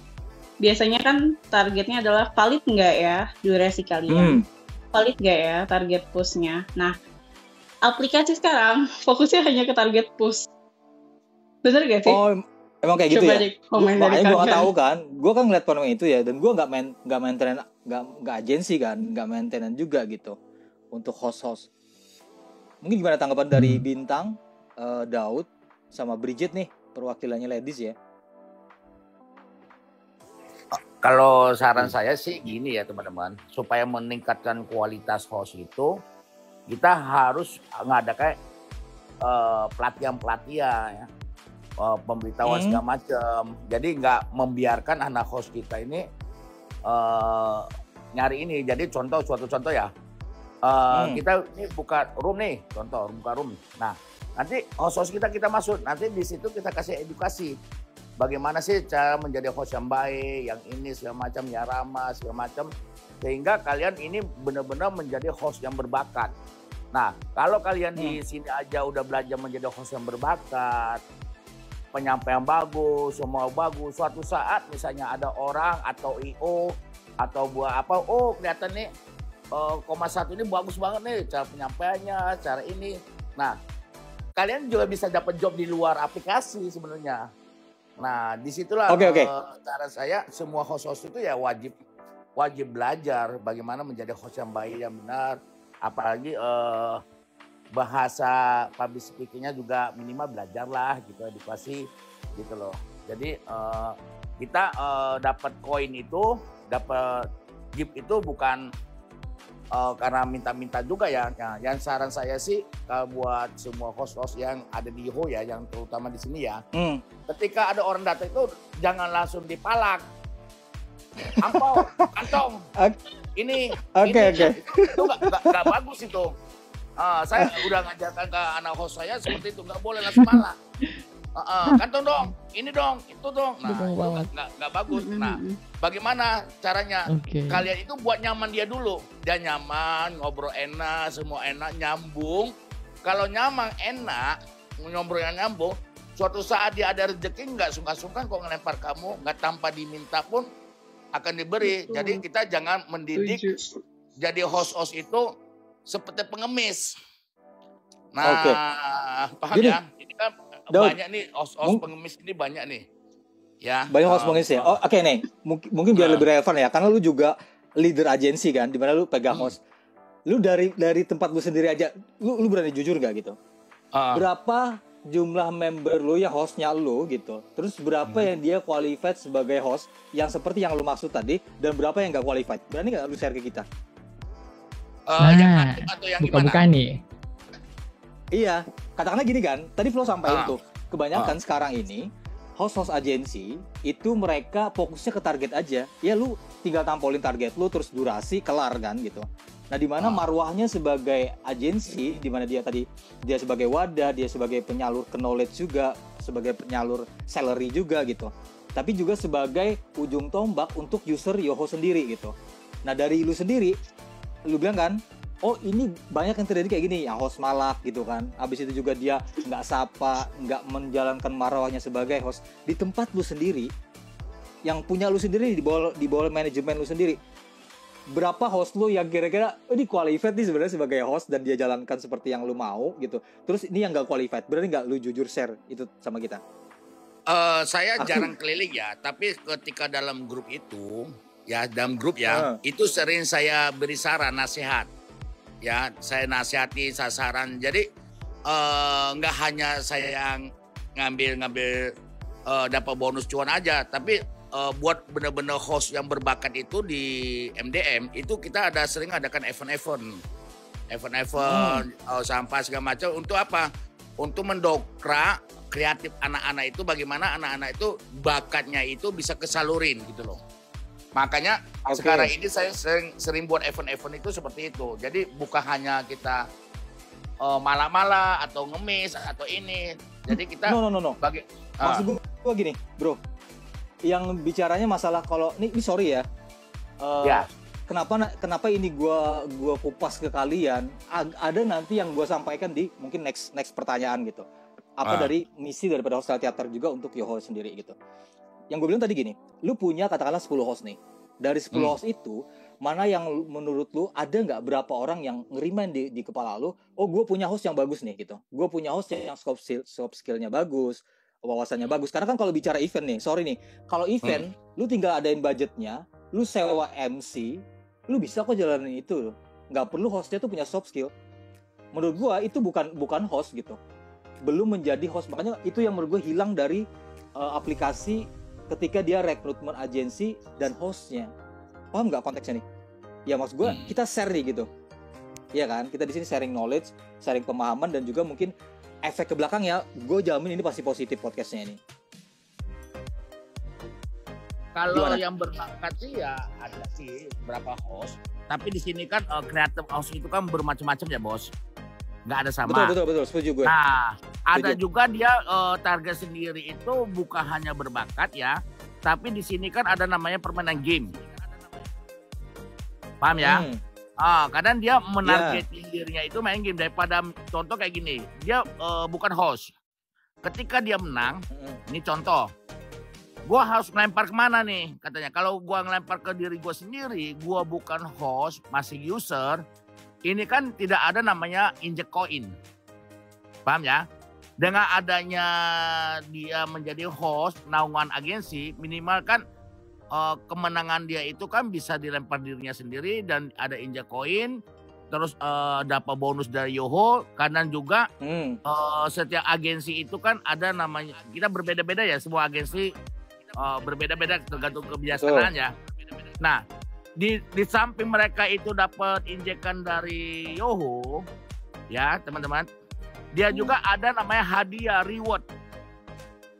Biasanya kan targetnya adalah valid nggak ya durasi kalian. Valid nggak ya target push-nya. Nah, aplikasi sekarang fokusnya hanya ke target push. Bener gak sih? Oh, emang kayak gitu Coba ya? deh komen dari Makanya gue nggak kalian. tahu kan. Gue kan ngeliat fenomena itu ya, dan gue nggak maintain agensi kan, nggak maintenance juga gitu untuk host. Mungkin gimana tanggapan dari Bintang, Daud, sama Bridget nih, perwakilannya ladies ya? Kalau saran saya sih gini ya teman-teman, supaya meningkatkan kualitas host itu, kita harus ngadakan pelatihan-pelatihan ya, pemberitahuan segala macam. Jadi nggak membiarkan anak host kita ini nyari ini. Jadi suatu contoh ya, kita ini buka room nih, contoh buka room. Nah nanti host kita masuk, nanti di situ kita kasih edukasi. Bagaimana sih cara menjadi host yang baik, yang ini segala macam, ya ramah segala macam, sehingga kalian ini benar-benar menjadi host yang berbakat. Nah, kalau kalian di sini aja udah belajar menjadi host yang berbakat, penyampaian bagus, semua bagus, suatu saat misalnya ada orang atau IO atau buat apa, oh kelihatan nih 1 ini bagus banget nih cara penyampaiannya, cara ini. Nah, kalian juga bisa dapat job di luar aplikasi sebenarnya. Nah, disitulah cara saya, semua host-host itu ya wajib belajar bagaimana menjadi host yang baik, yang benar. Apalagi bahasa public speaking-nya juga minimal belajarlah gitu, edukasi gitu loh. Jadi kita dapat koin itu, dapat gift itu bukan karena minta-minta juga ya. Nah, yang saran saya sih buat semua host-host yang ada di Yoho ya, yang terutama di sini ya. Ketika ada orang datang itu jangan langsung dipalak. Ampau, kantong. Ini itu nggak bagus itu. Saya udah ngajarkan ke anak host saya seperti itu, nggak boleh langsung palak. Kantong dong, ini dong, itu dong. Nah, itu nggak bagus. Nah, bagaimana caranya? Kalian itu buat nyaman dia dulu. Dia nyaman, ngobrol enak, semua enak, nyambung. Kalau nyaman, enak, ngobrolnya nyambung, suatu saat dia ada rezeki, nggak sungkan-sungkan kok ngelempar kamu, nggak tanpa diminta pun akan diberi. Jadi kita jangan mendidik jadi host-host itu seperti pengemis. Nah, paham ya? Ini kan banyak nih host-host pengemis ini banyak nih. Ya. Banyak host pengemis ya. Oh, oke nih. Mungkin biar lebih relevan ya, karena lu juga leader agensi kan, di mana lu pegang host. Lu dari tempat lu sendiri aja, lu berani jujur gak gitu? Berapa jumlah member lu yang hostnya lu gitu? Terus berapa yang dia qualified sebagai host yang seperti yang lu maksud tadi, dan berapa yang gak qualified? Berani gak lu share ke kita? Atau yang buka-buka nih. Iya, katakanlah gini kan, tadi Flo sampaikan tuh, kebanyakan sekarang ini host agensi itu mereka fokusnya ke target aja. Ya lu tinggal tampolin target lu terus durasi kelar kan gitu. Nah, di mana marwahnya sebagai agensi, di mana dia sebagai wadah, dia sebagai penyalur knowledge juga, sebagai penyalur salary juga gitu. Tapi juga sebagai ujung tombak untuk user Yoho sendiri gitu. Nah, dari lu sendiri, lu bilang kan, oh ini banyak yang terjadi kayak gini, yang host malak gitu kan. Habis itu juga dia nggak sapa, nggak menjalankan marwahnya sebagai host. Di tempat lu sendiri, yang punya lu sendiri, di bawah manajemen lu sendiri, berapa host lu yang kira-kira ini qualified nih sebenarnya sebagai host dan dia jalankan seperti yang lu mau gitu. Terus ini yang nggak qualified, berani nggak lu jujur share itu sama kita? Saya jarang keliling ya, tapi ketika dalam grup itu, ya dalam grup ya, itu sering saya beri saran, nasihat. Ya, saya nasihati, sasaran. Jadi nggak hanya saya yang ngambil dapat bonus cuan aja, tapi buat benar-benar host yang berbakat itu di MDM itu kita sering adakan event-event sampah segala macam. Untuk apa? Untuk mendokrak kreatif anak-anak itu, bagaimana anak-anak itu bakatnya itu bisa kesalurin gitu loh. Makanya sekarang ini saya sering buat event-event itu seperti itu. Jadi bukan hanya kita malah-malah atau ngemis atau ini. Jadi kita no. Maksud gue gini, bro. Yang bicaranya masalah kalau ini sorry ya. Ya. Kenapa ini gua kupas ke kalian? Ada nanti yang gua sampaikan di mungkin next pertanyaan gitu. Apa dari misi daripada Hostel Theater juga untuk Yoho sendiri gitu. Yang gue bilang tadi gini, lu punya katakanlah 10 host nih. Dari 10 host itu, mana yang menurut lu ada nggak berapa orang yang ngerimain di kepala lu, oh gue punya host yang bagus nih gitu. Gue punya host yang soft skill-nya bagus, wawasannya bagus. Karena kan kalau bicara event nih, sorry nih, kalau event lu tinggal adain budgetnya, lu sewa MC, lu bisa kok jalanin itu. Nggak perlu hostnya tuh punya soft skill. Menurut gua itu bukan host gitu. Belum menjadi host. Makanya itu yang menurut gua hilang dari aplikasi ketika dia rekrutmen agensi dan hostnya. Paham nggak konteksnya nih? Ya maksud gua kita share nih gitu. Iya kan? Kita di sini sharing knowledge, sharing pemahaman, dan juga mungkin efek ke belakang ya, gue jamin ini pasti positif podcastnya ini. Kalau yang berbakat sih ya ada sih berapa host. Tapi di sini kan creative host itu kan bermacam-macam ya bos. Nggak ada sama. Betul, setuju gue. Nah, ada juga dia target sendiri itu bukan hanya berbakat ya. Tapi di sini kan ada namanya permainan game. Paham ya? Kadang dia menargetin dirinya itu main game. Daripada contoh kayak gini, dia bukan host. Ketika dia menang, ini contoh, gue harus ngelempar kemana nih katanya. Kalau gue ngelempar ke diri gue sendiri, gue bukan host, masih user, ini kan tidak ada namanya injek koin. Paham ya? Dengan adanya dia menjadi host, naungan agensi, minimal kan kemenangan dia itu kan bisa dilempar dirinya sendiri dan ada injak koin, terus dapat bonus dari Yoho. Kadang juga setiap agensi itu kan ada namanya, kita berbeda-beda ya, semua agensi berbeda-beda tergantung kebiasaan ya. Nah, di samping mereka itu dapat injekan dari Yoho, ya teman-teman, dia juga ada namanya hadiah reward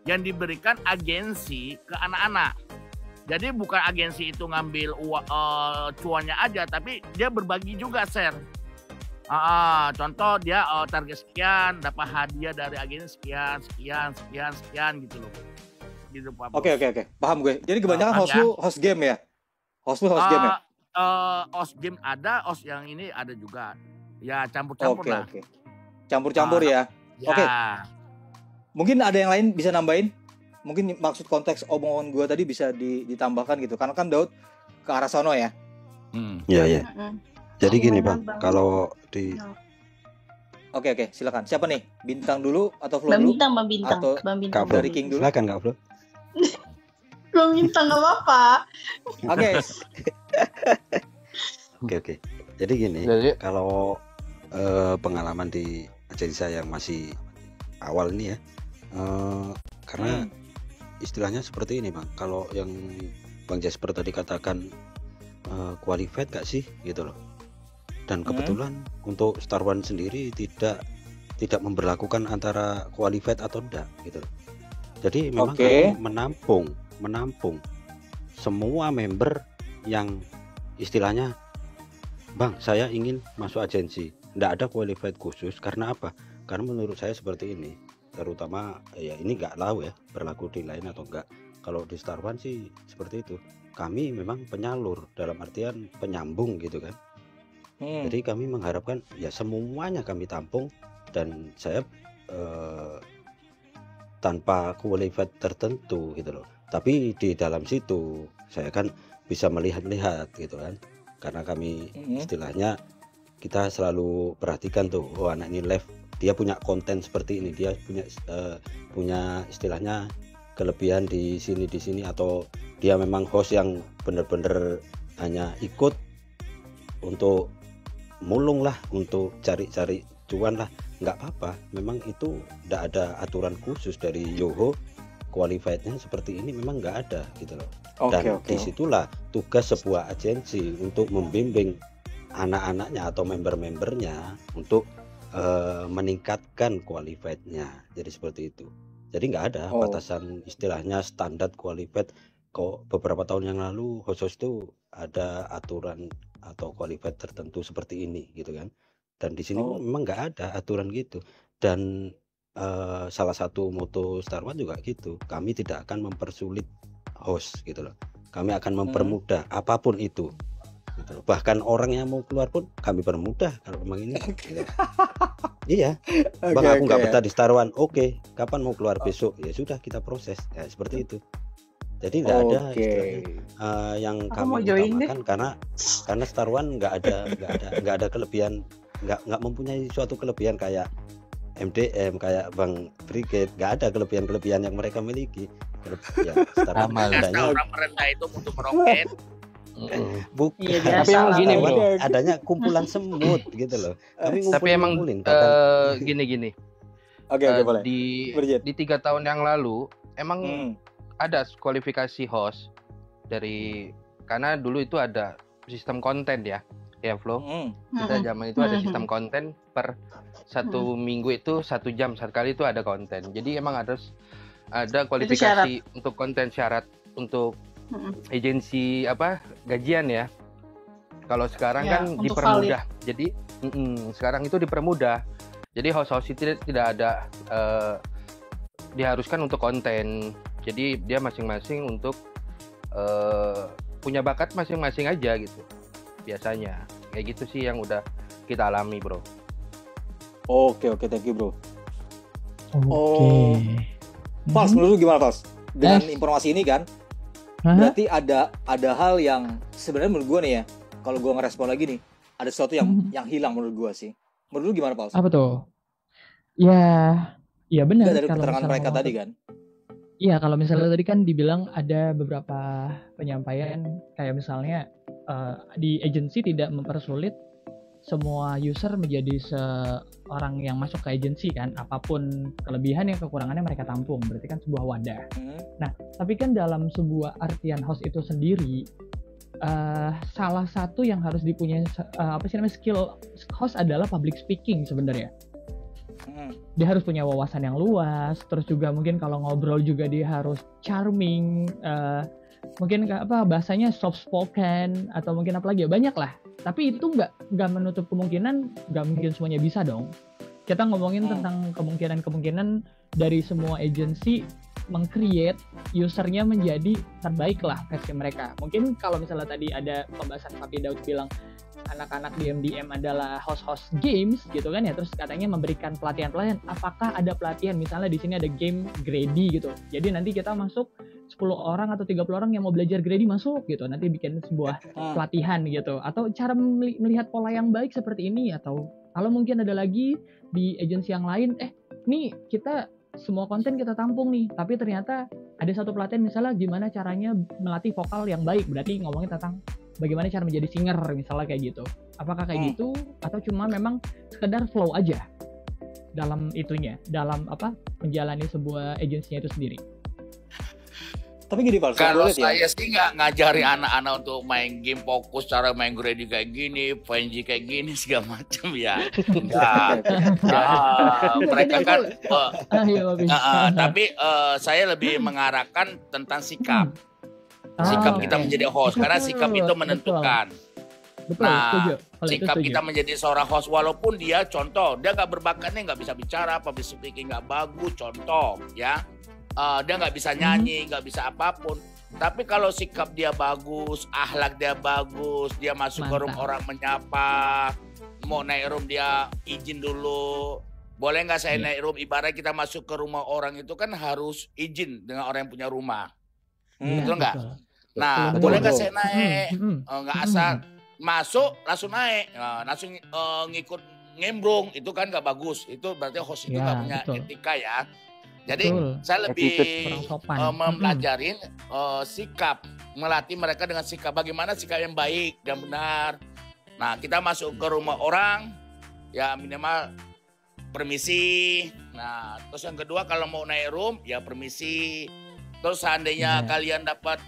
yang diberikan agensi ke anak-anak. Jadi bukan agensi itu ngambil cuannya aja, tapi dia berbagi juga share. Contoh dia target sekian, dapat hadiah dari agensi sekian gitu loh. Gitu, Pak. Oke. Paham gue. Jadi kebanyakan host lu host game ya? Host lu host game ya? Host game ada, host yang ini ada juga. Ya campur-campur lah. Oke. Campur-campur ya. Oke. Mungkin ada yang lain bisa nambahin? Mungkin maksud konteks omongan gue tadi bisa ditambahkan gitu. Karena kan Daud ke arah sono ya. Iya. Jadi gini Bang, kalau di Oke, silakan. Siapa nih? Bintang dulu atau Flo dulu? Bintang. Atau Bintang. dari King dulu? Silakan Kak Flo. Bang Bintang nggak apa-apa. Oke. Jadi gini, kalau pengalaman di agensi saya yang masih awal ini ya, karena istilahnya seperti ini Bang. Kalau yang Bang Jasper tadi katakan qualified gak sih gitu loh. Dan kebetulan untuk Star One sendiri tidak memberlakukan antara qualified atau enggak gitu loh. Jadi memang kami menampung semua member yang istilahnya, Bang, saya ingin masuk agensi. Nggak ada qualified khusus. Karena apa? Karena menurut saya seperti ini. Terutama ya ini nggak tahu ya berlaku di lain atau enggak. Kalau di Star One sih seperti itu. Kami memang penyalur dalam artian penyambung gitu kan. Jadi kami mengharapkan ya semuanya kami tampung, dan saya tanpa qualified tertentu gitu loh. Tapi di dalam situ saya kan bisa melihat-lihat gitu kan. Karena kami istilahnya kita selalu perhatikan tuh, oh anak ini live, dia punya konten seperti ini, dia punya istilahnya kelebihan di sini, atau dia memang host yang bener-bener hanya ikut untuk mulung lah, untuk cari-cari cuan lah, nggak apa-apa. Memang itu nggak ada aturan khusus dari Yoho, qualifiednya seperti ini memang nggak ada gitu loh. Dan disitulah tugas sebuah agensi untuk membimbing anak-anaknya atau member-membernya untuk meningkatkan qualifiednya. Jadi seperti itu. Jadi nggak ada batasan istilahnya standar qualified. Kok beberapa tahun yang lalu host itu ada aturan atau qualified tertentu seperti ini gitu kan. Dan di sini memang nggak ada aturan gitu. Dan salah satu moto Star One juga gitu. Kami tidak akan mempersulit host gitu loh. Kami akan mempermudah apapun itu. Gitu loh. Bahkan orang yang mau keluar pun kami permudah kalau memang ini. Gitu. Iya. Bang, aku nggak betah di Star One. Oke, kapan mau keluar besok? Ya sudah, kita proses. Ya seperti itu. Jadi nggak ada yang kami utamakan karena Star One nggak ada kelebihan, nggak mempunyai suatu kelebihan kayak MDM, kayak Bang Brigade, nggak ada kelebihan yang mereka miliki. Ya, Star One orang merendah itu untuk meroket. Bukan. Tapi emang gini bro, adanya kumpulan semut gitu loh. Tapi emang gini. Oke, boleh. Di 3 tahun yang lalu emang ada kualifikasi host dari, karena dulu itu ada sistem konten ya Flo. Kita zaman itu ada sistem konten per 1 minggu itu 1 jam sekali itu ada konten. Jadi emang harus ada kualifikasi untuk konten, syarat untuk agensi gajian ya. Kalau sekarang kan dipermudah. Jadi sekarang itu dipermudah. Jadi host-host itu tidak ada diharuskan untuk konten. Jadi dia masing-masing untuk punya bakat masing-masing aja gitu. Biasanya kayak gitu sih yang udah kita alami, bro. Oke, thank you, bro. Fals, menurut lu gimana, Fals? Dengan informasi ini kan, berarti ada hal yang sebenarnya menurut gue nih ya, kalau gue ngerespon lagi nih, ada sesuatu yang hilang menurut gue sih. Menurut lu gimana, Fals? Apa tuh? Ya benar. Dari keterangan mereka tadi kan. Iya, kalau misalnya tadi kan dibilang ada beberapa penyampaian kayak misalnya di agensi tidak mempersulit semua user menjadi seorang yang masuk ke agensi kan, apapun kelebihan yang kekurangannya mereka tampung, berarti kan sebuah wadah. Nah, tapi kan dalam sebuah artian host itu sendiri, salah satu yang harus dipunyai skill host adalah public speaking sebenarnya. Dia harus punya wawasan yang luas, terus juga mungkin kalau ngobrol juga dia harus charming, mungkin bahasanya soft spoken, atau mungkin apa lagi ya, banyak lah. Tapi itu nggak menutup kemungkinan, nggak mungkin semuanya bisa dong. Kita ngomongin tentang kemungkinan dari semua agensi meng-create usernya menjadi terbaik lah versi mereka. Mungkin kalau misalnya tadi ada pembahasan Papi Daud bilang anak-anak di MDM adalah host-host games gitu kan ya, terus katanya memberikan pelatihan. Apakah ada pelatihan, misalnya di sini ada game Grady gitu, jadi nanti kita masuk 10 orang atau 30 orang yang mau belajar Grady masuk gitu, nanti bikin sebuah pelatihan gitu, atau cara melihat pola yang baik seperti ini. Atau kalau mungkin ada lagi di agensi yang lain, nih kita semua konten kita tampung nih, tapi ternyata ada satu pelatihan misalnya gimana caranya melatih vokal yang baik, berarti ngomongin tentang bagaimana cara menjadi singer misalnya kayak gitu. Apakah kayak gitu atau cuma memang sekedar flow aja dalam itunya, dalam menjalani sebuah agensinya itu sendiri? Tapi gini Pak, kalau saya sih nggak ngajari anak-anak untuk main game fokus, cara main Grady kayak gini, Venji kayak gini segala macam ya. Enggak. Mereka kan tapi saya lebih mengarahkan tentang sikap. Sikap kita menjadi host, karena sikap itu menentukan. Nah, sikap kita menjadi seorang host, walaupun dia contoh, dia nggak berbakatnya, nggak bisa bicara, public speaking nggak bagus, contoh ya. Dia nggak bisa nyanyi, nggak bisa apapun. Tapi kalau sikap dia bagus, akhlak dia bagus, dia masuk ke room orang menyapa, mau naik room dia izin dulu. Boleh nggak saya naik room? Ibarat kita masuk ke rumah orang itu kan harus izin dengan orang yang punya rumah. Betul nggak? Nah, boleh nggak saya naik? Nggak asal masuk langsung naik, langsung ngikut ngembrong, itu kan nggak bagus. Itu berarti host itu nggak punya etika ya. Jadi saya lebih mempelajari sikap, melatih mereka dengan sikap, bagaimana sikap yang baik dan benar. Nah, kita masuk ke rumah orang, ya minimal permisi. Nah, terus yang kedua kalau mau naik room, ya permisi. Terus seandainya kalian dapat,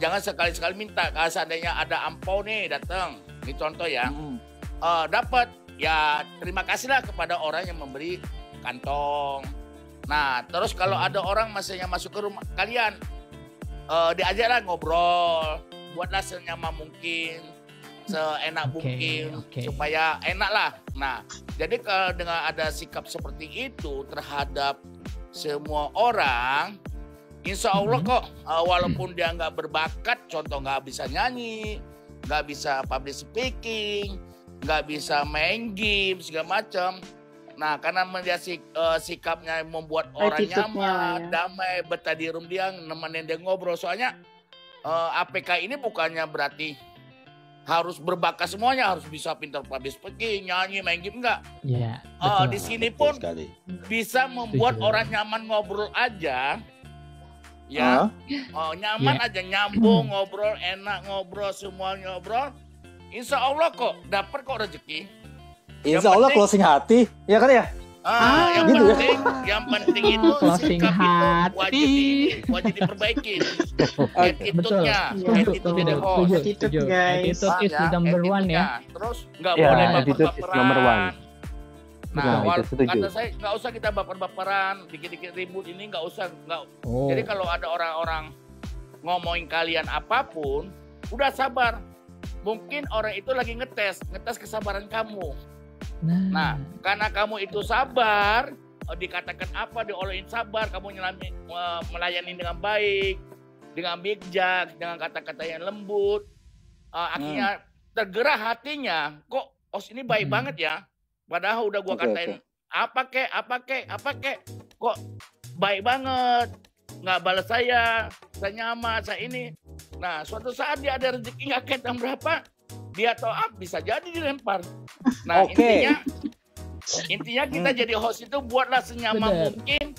jangan sekali-sekali minta. Kalau seandainya ada ampau nih datang, ini contoh ya, dapat, ya terima kasihlah kepada orang yang memberi kantong. Nah, terus kalau ada orang masanya masuk ke rumah kalian, diajarlah ngobrol, buatlah senyaman mungkin, seenak mungkin, supaya enak lah. Nah, jadi kalau dengan ada sikap seperti itu terhadap semua orang, insya Allah kok, walaupun dia nggak berbakat, contoh nggak bisa nyanyi, nggak bisa public speaking, nggak bisa main game segala macam. Nah, karena melihat sikapnya membuat orang nyaman, damai, betah di room dia, nemenin dia ngobrol. Soalnya APK ini bukannya berarti harus berbakat semuanya, harus bisa pintar public speaking, nyanyi, main game, enggak. Iya. Di sini pun bisa membuat orang nyaman ngobrol aja. Ya, nyaman aja, nyambung, ngobrol, enak ngobrol, semua ngobrol. Insya Allah kok, dapat kok rezeki. Insya Allah closing hati, ya kan ya? Yang penting itu sikap itu wajib diperbaiki. Attitude-nya, attitude dari host. Attitude is the number one ya. Terus nggak boleh baper-baperan. Nah, kata saya nggak usah kita baper-baperan, dikit-dikit ribut ini nggak usah. Jadi kalau ada orang-orang ngomongin kalian apapun, udah sabar. Mungkin orang itu lagi ngetes kesabaran kamu. Nah, karena kamu itu sabar, dikatakan apa, diolohin sabar, kamu melayani dengan baik, dengan bijak, dengan kata-kata yang lembut, akhirnya tergerak hatinya, kok host ini baik banget ya, padahal udah gua katain apa kek, kok baik banget, nggak balas saya nyaman, saya ini. Nah, suatu saat dia ada rezeki nggak kaitan berapa, dia tahu bisa jadi dilempar. Nah, intinya kita jadi host itu buatlah senyaman mungkin,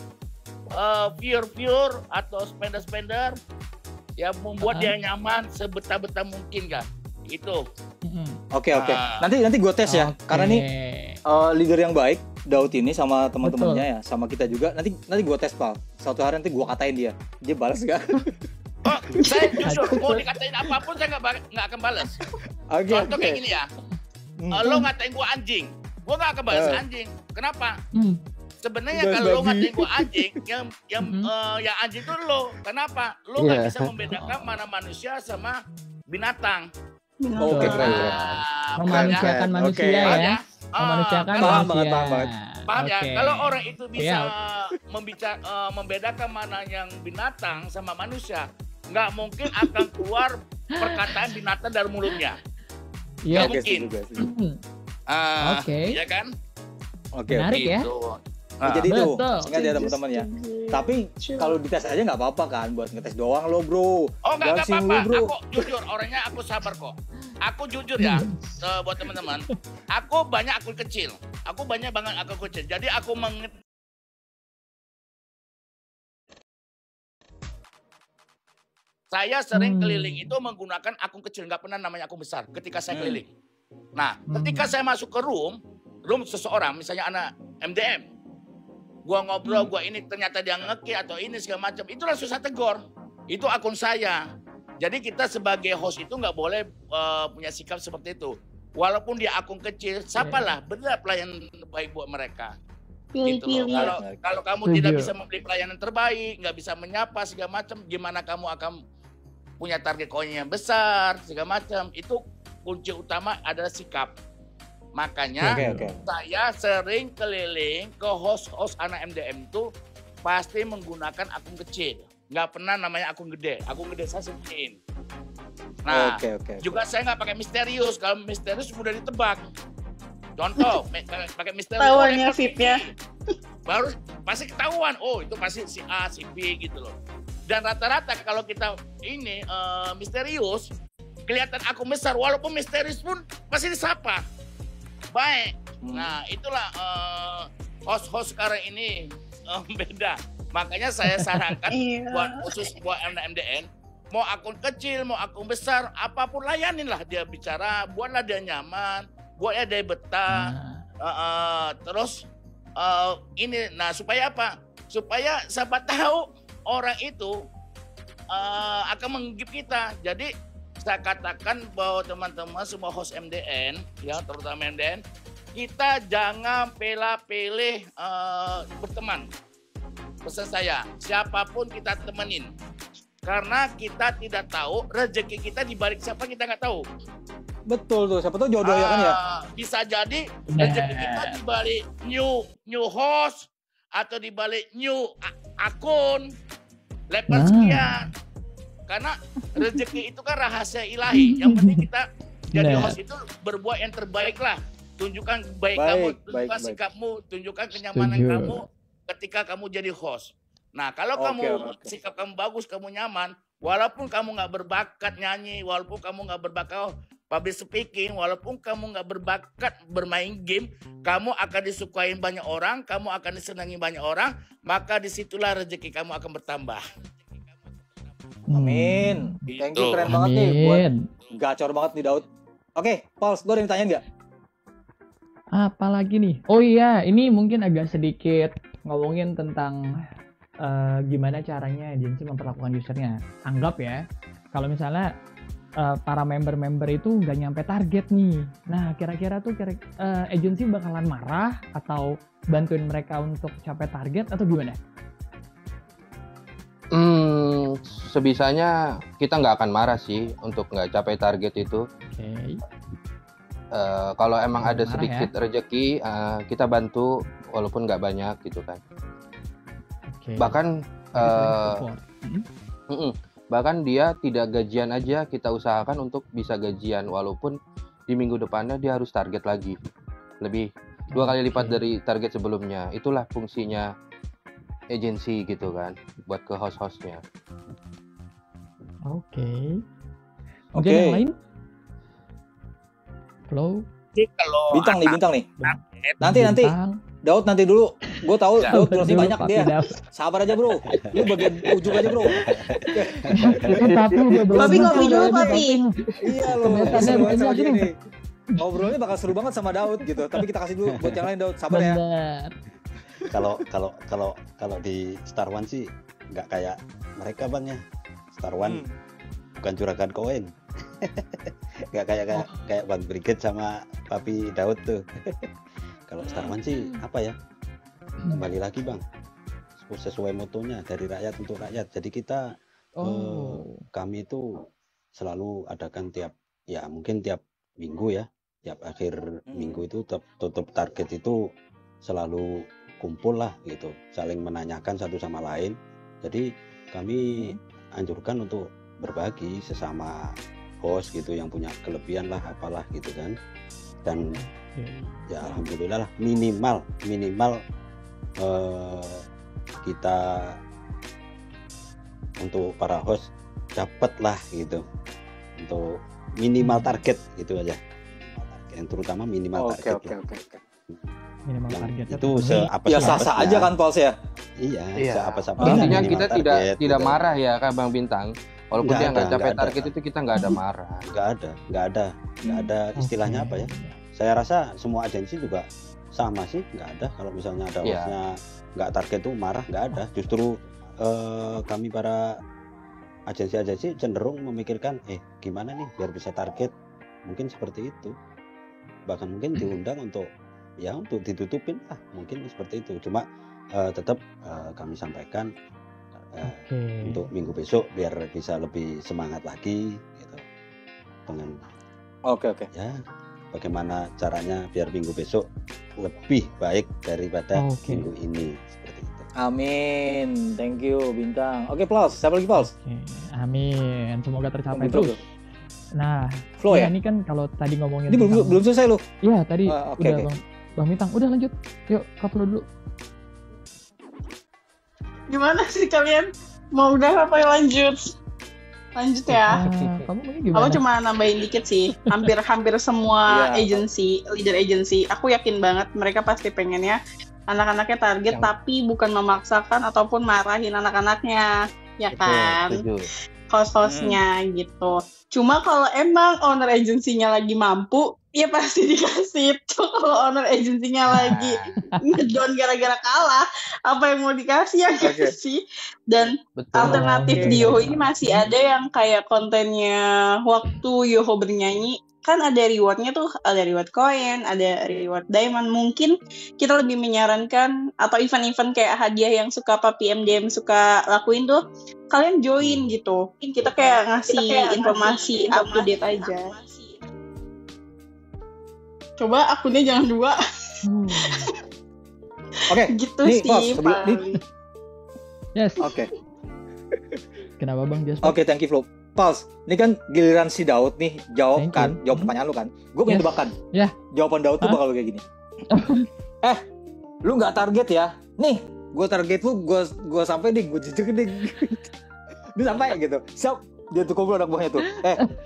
viewer atau spender ya, membuat dia nyaman sebetah-betah mungkin kan. Itu. Oke. Nanti gue tes ya. Karena nih leader yang baik Daud ini sama teman-temannya ya, sama kita juga. Nanti gue tes Pak. Suatu hari nanti gue katain dia balas gak? Saya jujur, mau dikatain apapun saya nggak akan balas. Contoh kayak gini ya, lo ngatain gue anjing, gue nggak akan balas anjing. Kenapa? Sebenarnya kalau lo ngatain gue anjing, yang anjing itu lo. Kenapa? Lo nggak bisa membedakan mana manusia sama binatang. Oke, keren. Memanusiakan manusia ya. Memanusiakan manusia. Paham ya? Kalau orang itu bisa membedakan mana yang binatang sama manusia, nggak mungkin akan keluar perkataan binatang dari mulutnya. Nggak mungkin. Iya kan? Menarik ya. Jadi itu, ingat ya teman-teman ya. Tapi kalau dites aja nggak apa-apa kan, buat ngetes doang lo bro. Nggak apa-apa. Aku jujur, orangnya aku sabar kok. Aku jujur ya, buat teman-teman. Aku banyak akun kecil. Aku banyak banget akun kecil. Jadi aku saya sering keliling itu menggunakan akun kecil, nggak pernah namanya akun besar ketika saya keliling. Nah, ketika saya masuk ke room seseorang, misalnya anak MDM, gua ngobrol, gua ini ternyata dia ngeki atau ini segala macam, itu langsung saya tegur. Itu akun saya. Jadi kita sebagai host itu nggak boleh punya sikap seperti itu. Walaupun dia akun kecil, sapalah, benar pelayanan terbaik buat mereka. Gitu. Kalau kamu tidak bisa memberi pelayanan terbaik, nggak bisa menyapa segala macam, gimana kamu akan punya target koinnya besar segala macam? Itu kunci utama adalah sikap. Makanya saya sering keliling ke host-host anak MDM itu pasti menggunakan akun kecil, nggak pernah namanya akun gede. Akun gede saya sembunyiin. Nah, juga saya nggak pakai misterius. Kalau misterius mudah ditebak. Contoh, pakai misterius. Tahuannya VIP-nya. Baru pasti ketahuan. Oh, itu pasti si A, si B gitu loh. Dan rata-rata kalau kita ini misterius, kelihatan akun besar, walaupun misterius pun pasti disapa. Baik. Nah, itulah host-host sekarang ini beda. Makanya saya sarankan khusus buat MDN, mau akun kecil, mau akun besar, apapun layaninlah dia bicara, buatlah dia nyaman, buatlah dia betah. Terus ini, nah supaya apa? Supaya siapa tahu orang itu akan menggigip kita. Jadi saya katakan bahwa teman-teman semua host MDN, ya terutama MDN, kita jangan pilih berteman. Pesan saya, siapapun kita temenin. Karena kita tidak tahu rezeki kita di balik siapa, kita nggak tahu. Betul tuh, siapa tahu jodoh ya kan ya. Bisa jadi rezeki kita di balik new host atau di balik new akun level sekian. Karena rezeki itu kan rahasia ilahi. Yang penting kita jadi host itu berbuat yang terbaik lah. Tunjukkan kamu, tunjukkan sikapmu, tunjukkan kenyamanan kamu ketika kamu jadi host. Nah, kalau sikap kamu bagus, kamu nyaman, walaupun kamu nggak berbakat nyanyi, walaupun kamu nggak berbakat public speaking, walaupun kamu nggak berbakat bermain game, kamu akan disukai banyak orang, kamu akan disenangi banyak orang, maka disitulah rezeki kamu akan bertambah. Amin. Thank you, keren banget nih, buat gacor banget nih Daud. Oke, Paul, lo ada yang tanya nggak? Apalagi nih? Oh iya, ini mungkin agak sedikit ngomongin tentang gimana caranya agensi memperlakukan usernya. Anggap ya, kalau misalnya para member-member itu nggak nyampe target nih. Nah, kira-kira tuh agensi bakalan marah atau bantuin mereka untuk capai target atau gimana? Sebisanya kita nggak akan marah sih untuk nggak capai target itu. Kalau emang ada sedikit rezeki, kita bantu walaupun nggak banyak gitu kan. Bahkan bahkan dia tidak gajian aja, kita usahakan untuk bisa gajian walaupun di minggu depannya dia harus target lagi lebih 2 kali lipat dari target sebelumnya. Itulah fungsinya agensi gitu kan, buat ke host-hostnya. Mungkin yang lain? Flow? Bintang nih. Nanti. Daud nanti dulu. Gue tahu Daud terusnya banyak dia. Sabar aja bro. Lu bagian ujung aja bro. Papi ngopi dulu papi. Iya loh. Ngobrolnya bakal seru banget sama Daud gitu. Tapi kita kasih dulu buat yang lain Daud. Sabar ya. Kalau di Star One sih nggak kayak mereka bang ya. Star One bukan juragan koin. Nggak kayak Bang Brigade sama Papi Daud tuh. Kalau Star One sih apa ya? Kembali lagi bang, sesuai motonya dari rakyat untuk rakyat. Jadi kita kami itu selalu adakan mungkin tiap minggu ya, tiap akhir minggu itu tutup target itu selalu kumpul lah gitu, saling menanyakan satu sama lain. Jadi kami anjurkan untuk berbagi sesama host gitu yang punya kelebihan lah apalah gitu kan. Dan ya alhamdulillah lah minimal kita untuk para host dapat lah gitu untuk minimal target gitu aja, yang terutama minimal target. Minimal target itu sah-sah aja kan Pauls ya. Iya. Intinya kita tidak marah ya kan Bang Bintang. Walaupun dia nggak capai target itu kita nggak ada marah. Nggak ada istilahnya apa ya. Saya rasa semua agensi juga sama sih, nggak ada. Kalau misalnya ada hostnya nggak target tuh marah, nggak ada. Justru kami para agensi cenderung memikirkan gimana nih biar bisa target, mungkin seperti itu. Bahkan mungkin diundang untuk ditutupin lah, mungkin seperti itu. Cuma tetap kami sampaikan untuk minggu besok biar bisa lebih semangat lagi gitu. Dengan ya bagaimana caranya biar minggu besok lebih baik daripada minggu ini, seperti itu. Amin, thank you Bintang. Oke, Plus, siapa lagi Plus? Amin, semoga tercapai terus. Nah, Flow ya? Ini kan kalau tadi ngomongin ini belum selesai loh. Iya, tadi udah Bang Bintang, udah lanjut. Yuk, Kaplo dulu. Gimana sih kalian? Mau udah apa lanjut? Lanjut ya. Kamu mungkin gimana? Aku cuma nambahin dikit sih. Hampir semua agensi, leader agensi, aku yakin banget mereka pasti pengennya anak-anaknya target, tapi bukan memaksakan ataupun marahin anak-anaknya, ya kan? Host-hostnya gitu. Cuma kalau emang owner agensinya lagi mampu, ya pasti dikasih itu. Kalau owner agensinya lagi ngedown gara-gara kalah, apa yang mau dikasih ya kasih. Dan alternatif di Yoho ini masih ada yang kayak kontennya waktu Yoho bernyanyi, kan ada rewardnya tuh, ada reward koin, ada reward diamond. Mungkin kita lebih menyarankan, atau event-event kayak hadiah yang suka Papi MDM suka lakuin tuh, kalian join gitu. Mungkin kita kayak ngasih informasi up to date aja. Coba akunnya jangan 2. Oke, gitu nih, sih paling. Yes. Oke. Kenapa Bang Jasper? Oke, thank you Flo. Pals, ini kan giliran si Daud nih jawab pertanyaan lu kan. Gue punya tebakan. Jawaban Daud tuh bakal kayak gini. Lu nggak target ya? Nih, gue target lu, gue sampai nih, gue jejak nih. Dia sampai gitu. Siap, dia tuh kumpul anak buahnya tuh.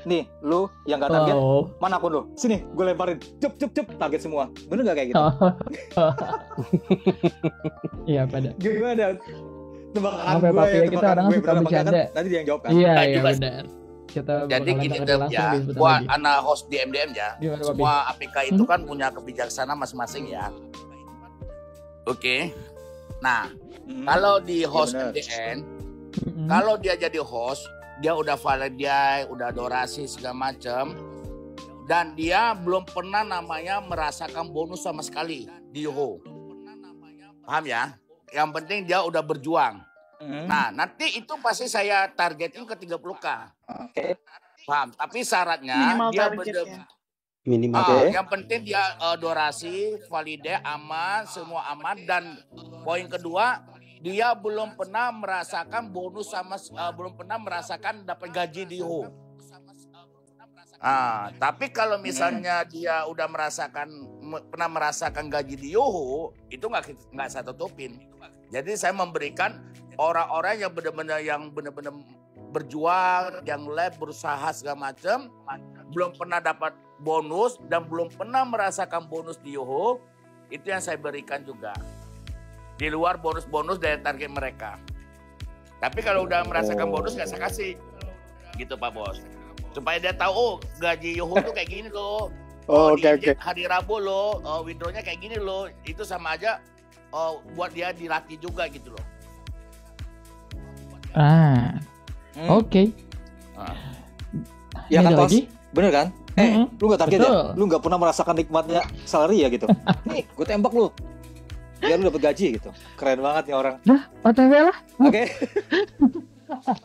Nih, lu yang nggak target, mana akun lu? Sini, gue lemparin. Cep, target semua. Bener nggak kayak gitu? Iya, pada. Gimana? Tebakan gue ya, kita kadang suka bercanda. Nanti dia yang jawab kan? Iya benar. Jadi gini ya, buat anak host di MDM ya, semua APK itu kan punya kebijaksanaan masing-masing ya. Oke. Nah, kalau di host MDM, kalau dia jadi host, dia udah valid, dia udah adorasi segala macam, dan dia belum pernah namanya merasakan bonus sama sekali di Yoho. Paham ya? Yang penting dia udah berjuang. Nah, nanti itu pasti saya targetin ke 30K. Oke. Paham? Tapi syaratnya minimal dia minimal. Yang penting dia adorasi, valide, aman, semua aman. Dan poin kedua, dia belum pernah merasakan bonus belum pernah merasakan dapat gaji di Yoho. Tapi kalau misalnya dia udah pernah merasakan gaji di Yoho, itu nggak saya tutupin. Jadi saya memberikan orang-orang yang benar-benar berjuang, yang live, berusaha segala macam, belum pernah dapat bonus dan belum pernah merasakan bonus di Yoho, itu yang saya berikan juga. Di luar bonus-bonus dari target mereka. Tapi kalau udah merasakan bonus nggak saya kasih, gitu Pak Bos. Supaya dia tahu gaji Yoho tuh kayak gini loh. Hari Rabu loh, withdrawnya kayak gini loh. Itu sama aja buat dia dilatih juga gitu loh. Oke. Ya kan Tos, bener kan? Lu gak target ya? Lu gak pernah merasakan nikmatnya salary ya gitu. Nih, gue tembak lu. Biar lu dapet gaji gitu. Keren banget nih orang. Nah, OTW lah. Oke.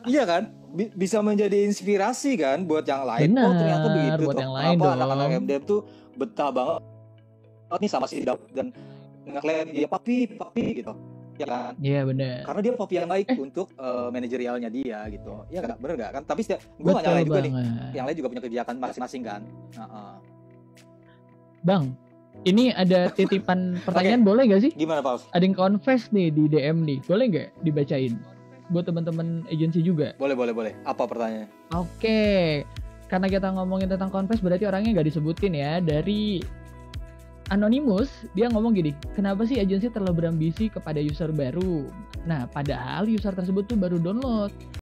Iya kan? Bisa menjadi inspirasi kan buat yang lain. Bener, ternyata begitu buat tuh. yang lain Kenapa dong. anak-anak MDM tuh betah banget nih sama si Daud dan ngeklaim dia papi gitu. Ya kan? Iya benar. Karena dia papi yang baik untuk manajerialnya dia gitu. Iya kan? Bener gak kan? Tapi gue gak nyalain juga nih. Yang lain juga punya kebijakan masing-masing kan. Bang, ini ada titipan pertanyaan boleh gak sih? Gimana Pak? Ada yang confess nih di DM nih. Boleh gak dibacain? Buat teman-teman agensi juga. Boleh. Apa pertanyaannya? Oke. Karena kita ngomongin tentang confess berarti orangnya gak disebutin ya. Dari Anonymous, dia ngomong gini, kenapa sih agensi terlalu berambisi kepada user baru? Nah, padahal user tersebut tuh baru download.